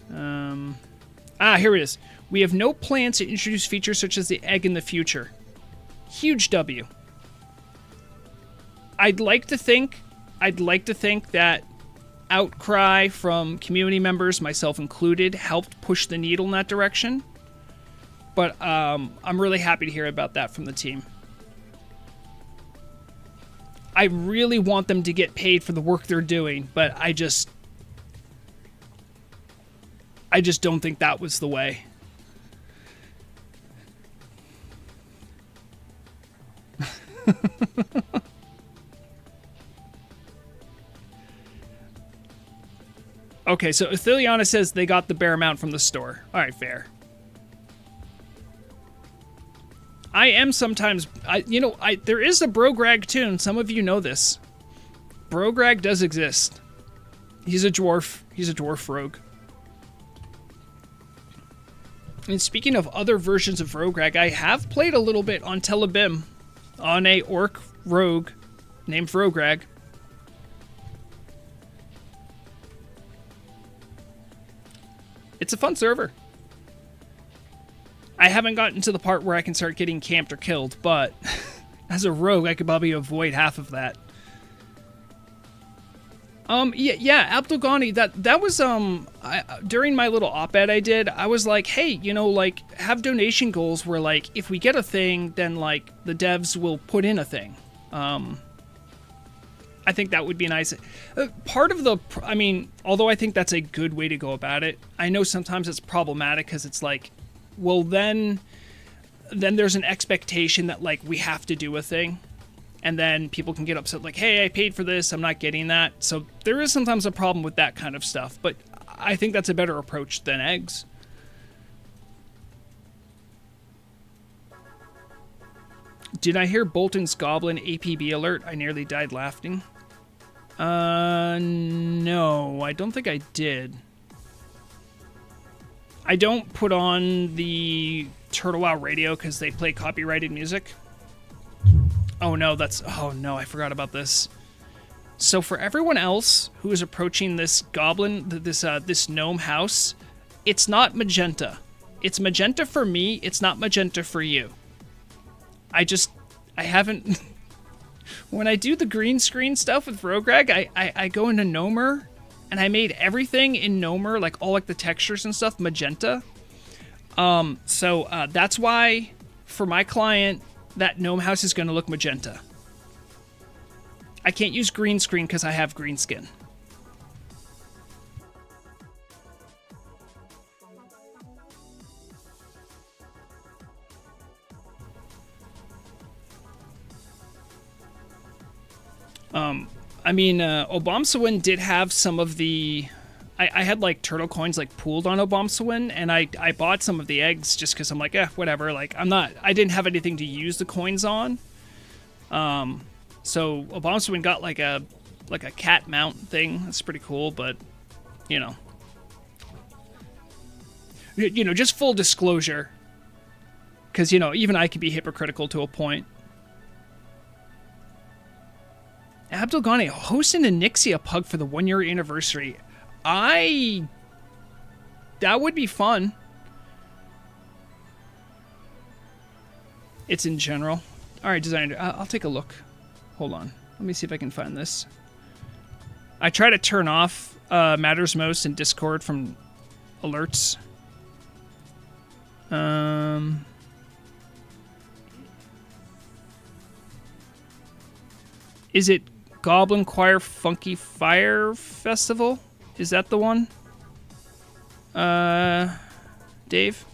Here it is. We have no plans to introduce features such as the egg in the future. Huge W. I'd like to think that outcry from community members, myself included, helped push the needle in that direction. But I'm really happy to hear about that from the team. I really want them to get paid for the work they're doing, but I just don't think that was the way. Okay, so Ithiliana says they got the bear mount from the store. All right, fair. I am sometimes... there is a Brograg tune. Some of you know this. Brograg does exist. He's a dwarf. He's a dwarf rogue. And speaking of other versions of Brograg, I have played a little bit on Telebim on a orc rogue named Brograg. It's a fun server. I haven't gotten to the part where I can start getting camped or killed, but as a rogue, I could probably avoid half of that. Abdulghani, that was, during my little op-ed I did, I was like, hey, have donation goals where, if we get a thing, then, the devs will put in a thing. I think that would be nice. Part of although I think that's a good way to go about it, I know sometimes it's problematic because it's well, then there's an expectation that, we have to do a thing. And then people can get upset, hey, I paid for this, I'm not getting that. So there is sometimes a problem with that kind of stuff. But I think that's a better approach than eggs. Did I hear Bolton's Goblin APB alert? I nearly died laughing. No, I don't think I did. I don't put on the Turtle Wow radio because they play copyrighted music. Oh no, I forgot about this. So for everyone else who is approaching this goblin, this gnome house, it's not magenta. It's magenta for me, it's not magenta for you. I haven't... When I do the green screen stuff with Brograg, I go into Gnomer, and I made everything in Gnomer, all the textures and stuff, magenta. So that's why, for my client, that gnome house is going to look magenta. I can't use green screen because I have green skin. Obamsawin did have some of the... I had, turtle coins, pooled on Obamsawin, and I bought some of the eggs just because I'm whatever. I didn't have anything to use the coins on. So Obamsawin got, a cat mount thing. That's pretty cool, but, just full disclosure. Because, even I can be hypocritical to a point. Abdulghani hosting a Nixia pug for the 1-year anniversary. That would be fun. It's in general. Alright, designer, I'll take a look. Hold on. Let me see if I can find this. I try to turn off Matters Most in Discord from alerts. Is it Goblin Choir Funky Fire Festival? Is that the one? Dave?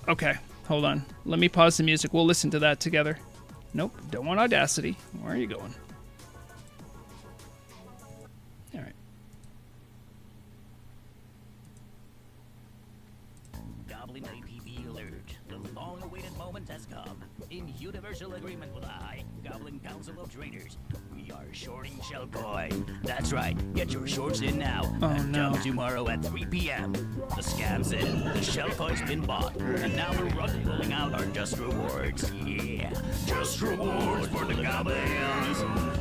Okay, hold on. Let me pause the music. We'll listen to that together. Nope, don't want Audacity. Where are you going? Alright. universal agreement with the High Goblin Council of Traders. We are shorting Shellcoin. That's right. Get your shorts in now. And no. come tomorrow at 3 p.m. The scam's in. The Shellcoin's been bought. And now we're rolling out our Just Rewards. Yeah. Just Rewards for the goblins.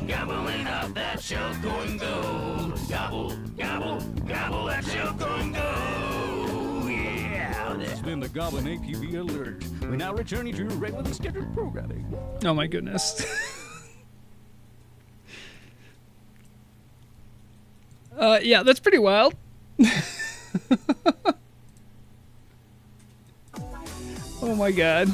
Gobbling up that Shellcoin gold. Gobble, gobble, gobble that Shellcoin gold. Yeah. This has been the Goblin APB Alert. We now return you to your regularly scheduled programming. Oh my goodness. Yeah, that's pretty wild. Oh my god.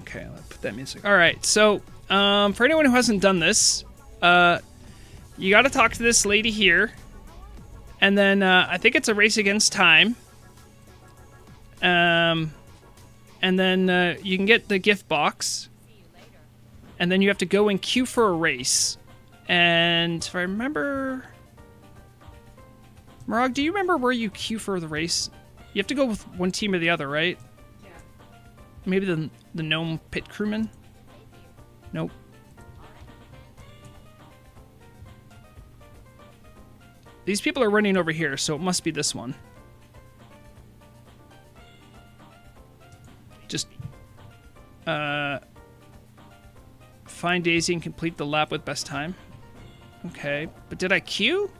Okay, let's put that music. All right, so for anyone who hasn't done this, you got to talk to this lady here, and then I think it's a race against time. And then you can get the gift box, and then you have to go and queue for a race. And if I remember, Morag, do you remember where you queue for the race? You have to go with one team or the other, right? Yeah. Maybe the gnome pit crewman? Nope. These people are running over here, so it must be this one. Just find Daisy and complete the lap with best time. Okay, but did I queue?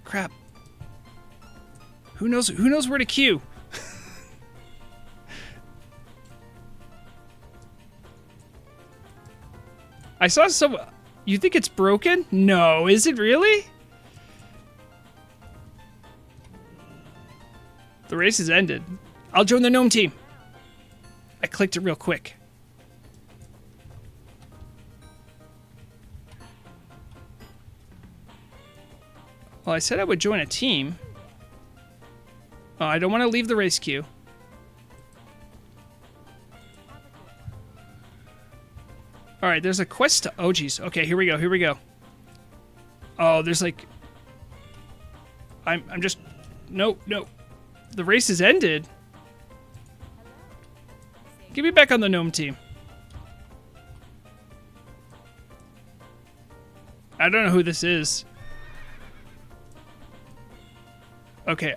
Crap. Who knows where to queue? I saw some. You think it's broken? No, is it really? The race has ended. I'll join the gnome team. I clicked it real quick. Well, I said I would join a team. Oh, I don't want to leave the race queue. All right, there's a quest to... Oh, geez. Okay, here we go. Here we go. Oh, there's like... I'm just... No, no. The race has ended. Get me back on the gnome team. I don't know who this is. Okay.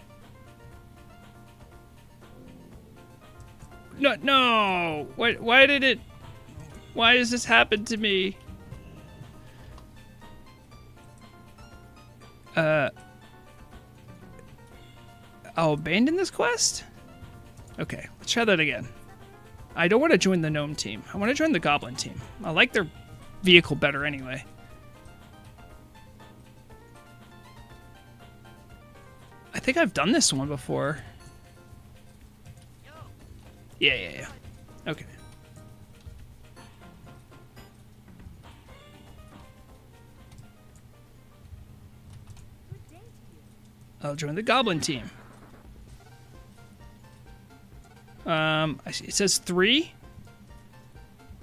No, no. Why did it... Why does this happen to me? I'll abandon this quest? Okay, let's try that again. I don't want to join the gnome team. I want to join the goblin team. I like their vehicle better anyway. I think I've done this one before. Yeah. Okay. I'll join the goblin team. I see. It says 3.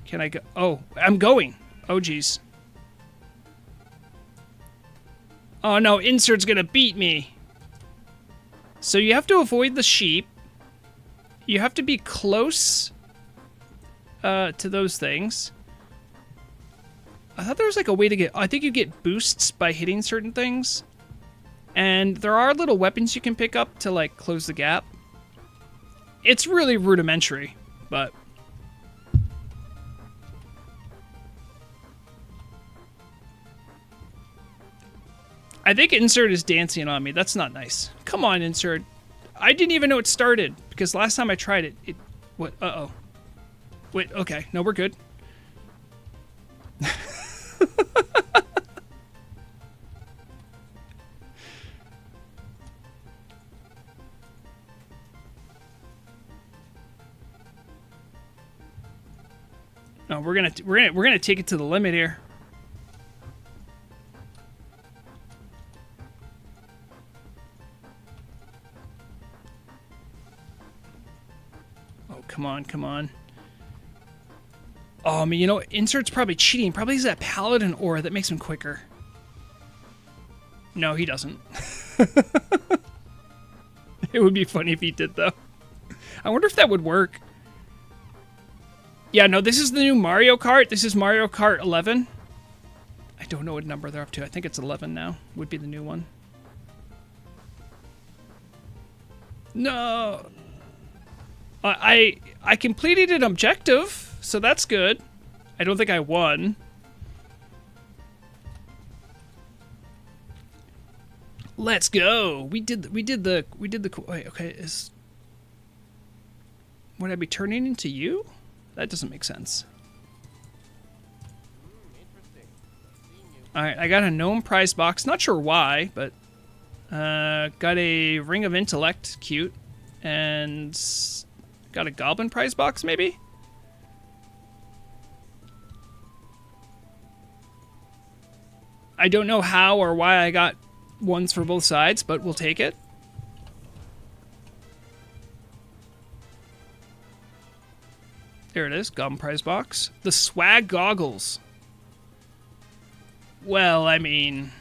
Can I go? Oh, I'm going. Oh, geez. Oh, no. Insert's gonna beat me. So you have to avoid the sheep. You have to be close to those things. I thought there was like a way to get... I think you get boosts by hitting certain things. And there are little weapons you can pick up to like close the gap. It's really rudimentary, but... I think Insert is dancing on me. That's not nice. Come on, Insert. I didn't even know it started, because last time I tried it, it... What? Uh-oh. Wait, okay. No, we're good. No, we're gonna take it to the limit here. Oh, come on, come on. Oh, I mean, you know, Insert's probably cheating. Probably has that Paladin aura that makes him quicker. No, he doesn't. It would be funny if he did, though. I wonder if that would work. Yeah, no, this is the new Mario Kart. This is Mario Kart 11. I don't know what number they're up to. I think it's 11 now. Would be the new one. No. I completed an objective, so that's good. I don't think I won. Let's go. We did the wait, okay, would I be turning into you? That doesn't make sense. Alright, I got a gnome prize box. Not sure why, but got a Ring of Intellect, cute. And got a goblin prize box, maybe? I don't know how or why I got ones for both sides, but we'll take it. There it is, goblin prize box. The swag goggles. Well, I mean,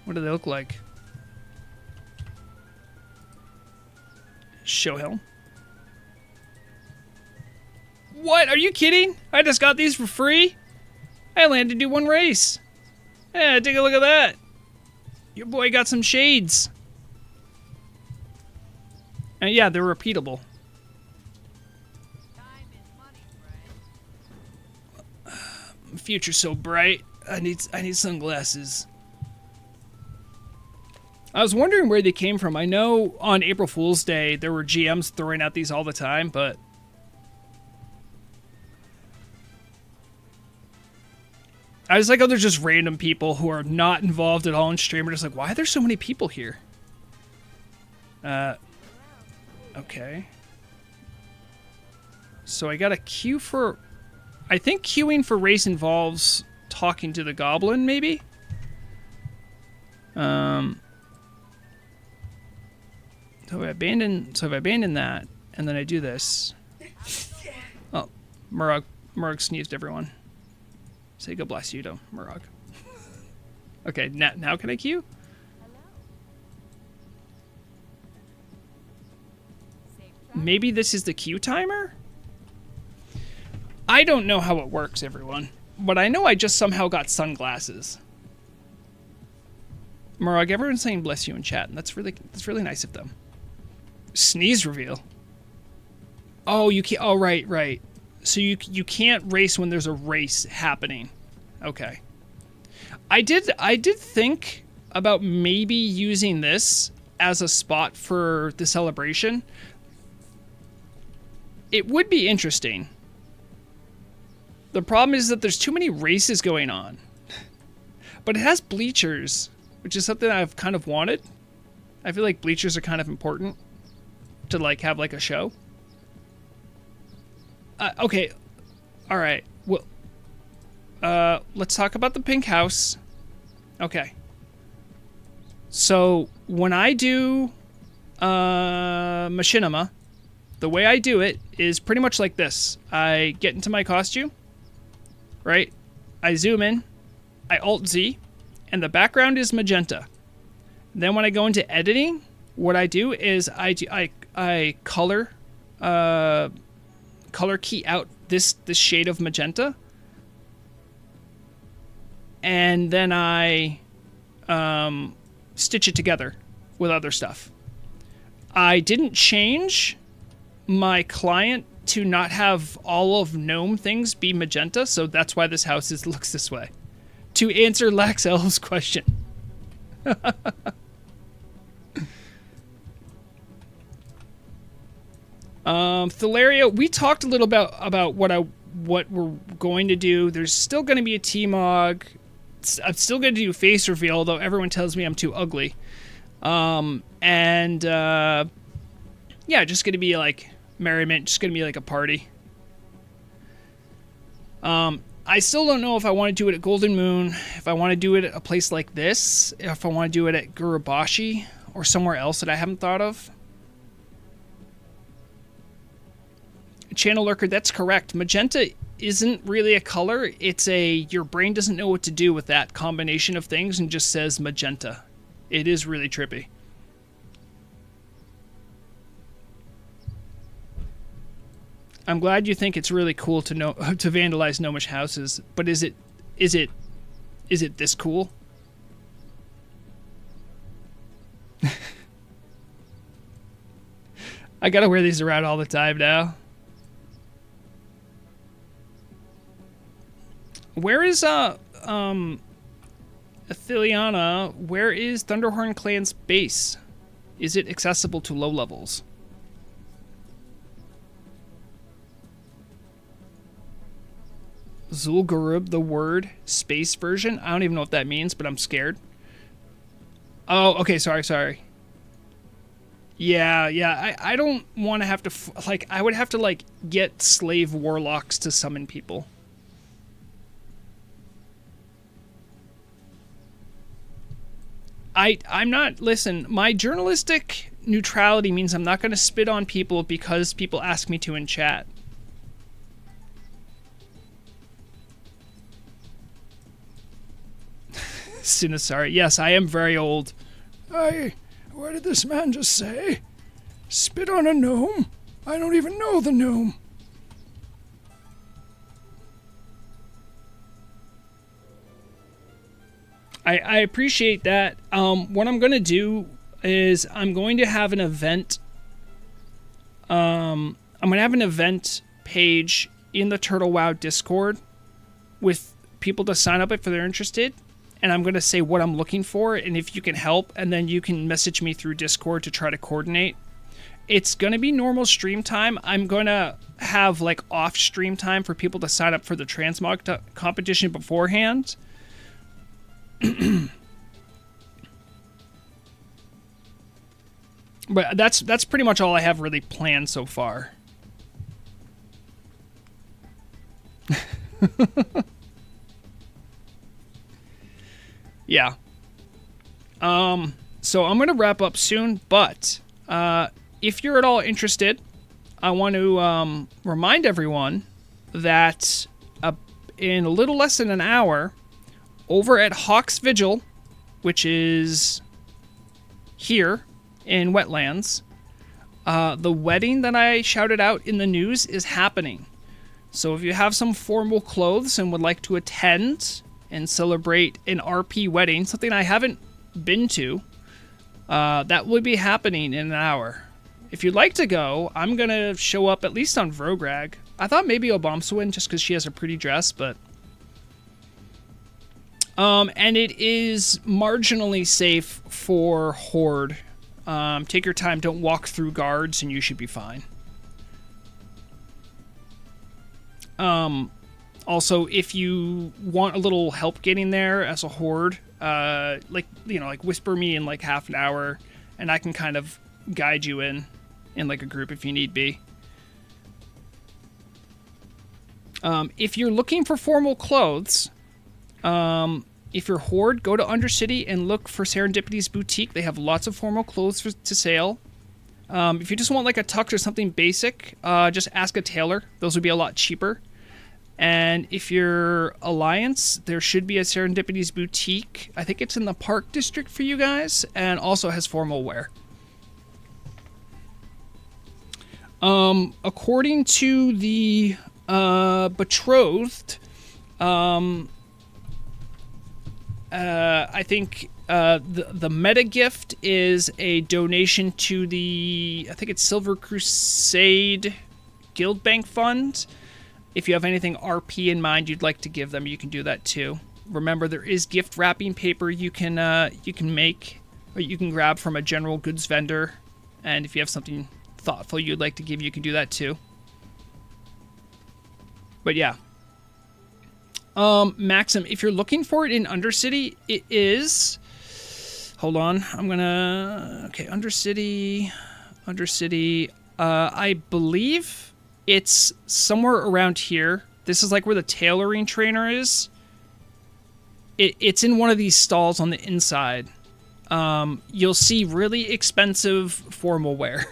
what do they look like? Show helm. What? Are you kidding? I just got these for free? I only had to do one race. Yeah, take a look at that. Your boy got some shades. And yeah, they're repeatable. Future's so bright. I need sunglasses. I was wondering where they came from. I know on April Fool's Day there were GMs throwing out these all the time, but I was like, oh, they're just random people who are not involved at all in stream. We're just like, why are there so many people here? Okay. So I got a queue for... I think queuing for race involves talking to the goblin, maybe? So if I abandon that, and then I do this... Oh, Murag sneezed, everyone. Say God bless you to Murag. Okay, now can I queue? Maybe this is the queue timer? I don't know how it works, everyone. But I know I just somehow got sunglasses. Murag, everyone's saying bless you in chat, and that's really nice of them. Sneeze reveal. Oh, you can't. Oh, right. So you can't race when there's a race happening. Okay. I did think about maybe using this as a spot for the celebration. It would be interesting. The problem is that there's too many races going on. But it has bleachers, which is something I've kind of wanted. I feel like bleachers are kind of important to like have like a show. Okay. All right. Well, let's talk about the pink house. Okay. So when I do machinima, the way I do it is pretty much like this. I get into my costume, right? I zoom in, I Alt-Z, and the background is magenta. Then when I go into editing, what I do is I color key out this shade of magenta, and then I stitch it together with other stuff. I didn't change my client to not have all of gnome things be magenta, so that's why this house looks this way. To answer Lax Elves' question. Thalaria, we talked a little about what we're going to do. There's still going to be a T-Mog. I'm still going to do face reveal, though everyone tells me I'm too ugly. Yeah, just going to be like merriment, just going to be like a party. I still don't know if I want to do it at Golden Moon, if I want to do it at a place like this, if I want to do it at Gurubashi or somewhere else that I haven't thought of. Channel Lurker, that's correct. Magenta isn't really a color. It's your brain doesn't know what to do with that combination of things and just says magenta. It is really trippy. I'm glad you think it's really cool to vandalize gnomish houses, but is it this cool? I gotta wear these around all the time now. Where is Atheliana? Where is Thunderhorn Clan's base? Is it accessible to low levels? Zul'Gurub, the word space version. I don't even know what that means, but I'm scared. Oh, okay. Sorry. Yeah. I don't want to have to I would have to get slave warlocks to summon people. I'm not, listen, my journalistic neutrality means I'm not going to spit on people because people ask me to in chat. Sinasari, yes, I am very old. What did this man just say? Spit on a gnome? I don't even know the gnome. I appreciate that. What I'm going to do is I'm going to have an event. I'm going to have an event page in the Turtle WoW Discord with people to sign up if they're interested. And I'm going to say what I'm looking for and if you can help. And then you can message me through Discord to try to coordinate. It's going to be normal stream time. I'm going to have off stream time for people to sign up for the transmog competition beforehand. But that's pretty much all I have really planned so far. Yeah. So I'm going to wrap up soon, but if you're at all interested, I want to remind everyone that in a little less than an hour, over at Hawk's Vigil, which is here in Wetlands, the wedding that I shouted out in the news is happening. So if you have some formal clothes and would like to attend and celebrate an RP wedding, something I haven't been to, that will be happening in an hour. If you'd like to go, I'm going to show up at least on Vrograg. I thought maybe Obamswin just because she has a pretty dress, but... and it is marginally safe for Horde. Take your time, don't walk through guards, and you should be fine. Also, if you want a little help getting there as a Horde, whisper me in half an hour, and I can kind of guide you in a group if you need be. If you're looking for formal clothes, if you're Horde, go to Undercity and look for Serendipity's Boutique. They have lots of formal clothes to sale. If you just want a tux or something basic, just ask a tailor. Those would be a lot cheaper. And if you're Alliance, there should be a Serendipity's Boutique. I think it's in the Park District for you guys, and also has formal wear. According to the betrothed, I think the meta gift is a donation to the, I think it's Silver Crusade Guild Bank Fund. If you have anything RP in mind you'd like to give them, you can do that too. Remember, there is gift wrapping paper you can make, or you can grab from a general goods vendor. And if you have something thoughtful you'd like to give, you can do that too. But yeah. Maxim, if you're looking for it in Undercity, it is... Hold on, I'm gonna... Okay, Undercity... I believe it's somewhere around here. This is where the tailoring trainer is. It's in one of these stalls on the inside. You'll see really expensive formal wear.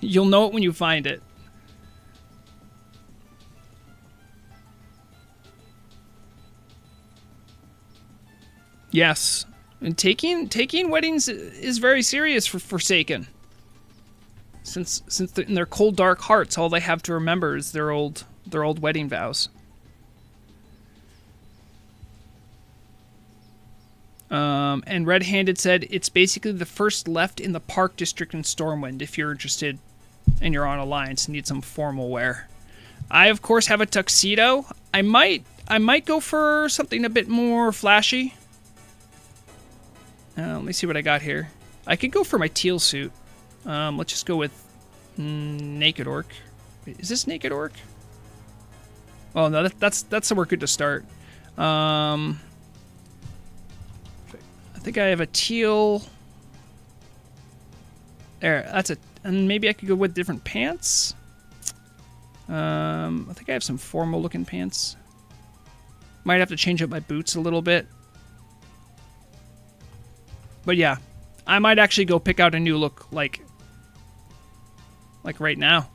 You'll know it when you find it. Yes. And taking weddings is very serious for Forsaken. Since in their cold, dark hearts, all they have to remember is their old wedding vows. And Red Handed said it's basically the first left in the Park District in Stormwind. If you're interested and you're on Alliance and need some formal wear, I of course have a tuxedo. I might go for something a bit more flashy. Let me see what I got here. I could go for my teal suit. Let's just go with Naked Orc. Wait, is this Naked Orc? Oh no, that's somewhere good to start. I think I have a teal. There, and maybe I could go with different pants. I think I have some formal looking pants. Might have to change up my boots a little bit. But yeah, I might actually go pick out a new look like right now.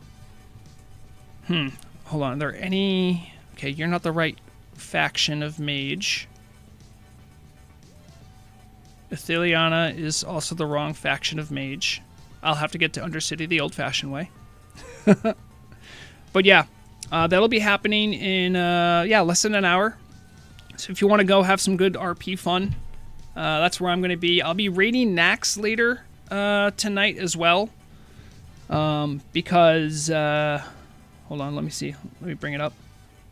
Hold on, are there any... Okay, you're not the right faction of mage. Atheliana is also the wrong faction of mage. I'll have to get to Undercity the old-fashioned way. But yeah, that'll be happening in less than an hour. So if you want to go have some good RP fun, that's where I'm going to be. I'll be raiding Nax later tonight as well. Because hold on, let me see. Let me bring it up.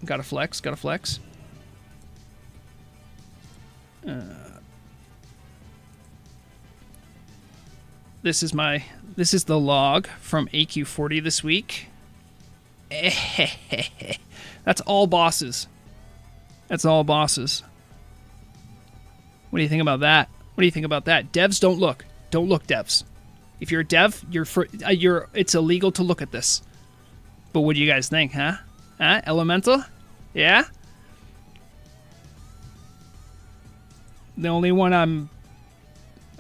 Gotta flex. This is the log from AQ40 this week. That's all bosses. What do you think about that? Devs, don't look. Don't look, devs. If you're a dev, it's illegal to look at this. But what do you guys think, huh? Elemental? Yeah? The only one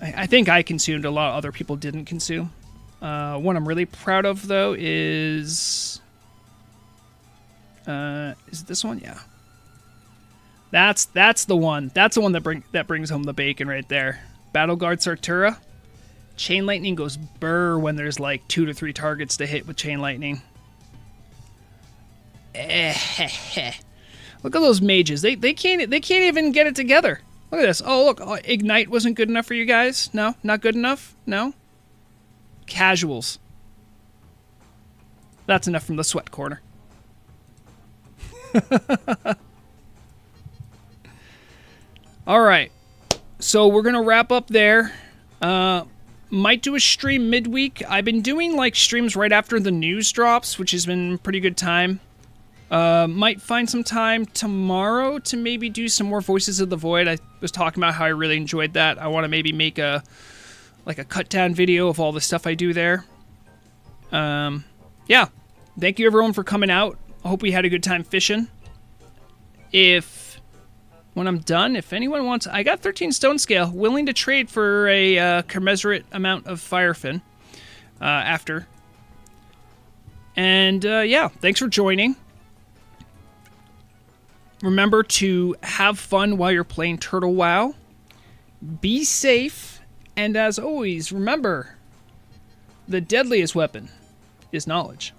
I think I consumed, a lot of other people didn't consume. One I'm really proud of, though, is it this one? Yeah. That's the one. That's the one that brings home the bacon right there. Battleguard Sartura. Chain Lightning goes burr when there's like 2 to 3 targets to hit with Chain Lightning. Look at those mages. They can't even get it together. Look at this. Oh, look. Oh, Ignite wasn't good enough for you guys? No? Not good enough? No? Casuals. That's enough from the sweat corner. All right. So we're going to wrap up there. Might do a stream midweek. I've been doing like streams right after the news drops, which has been a pretty good time. Might find some time tomorrow to maybe do some more Voices of the Void. I was talking about how I really enjoyed that. I want to maybe make a cut down video of all the stuff I do there. Yeah. Thank you everyone for coming out. I hope we had a good time fishing. When I'm done, if anyone wants... I got 13 stone scale, willing to trade for a commensurate amount of Firefin after. And yeah, thanks for joining. Remember to have fun while you're playing Turtle WoW. Be safe. And as always, remember, the deadliest weapon is knowledge.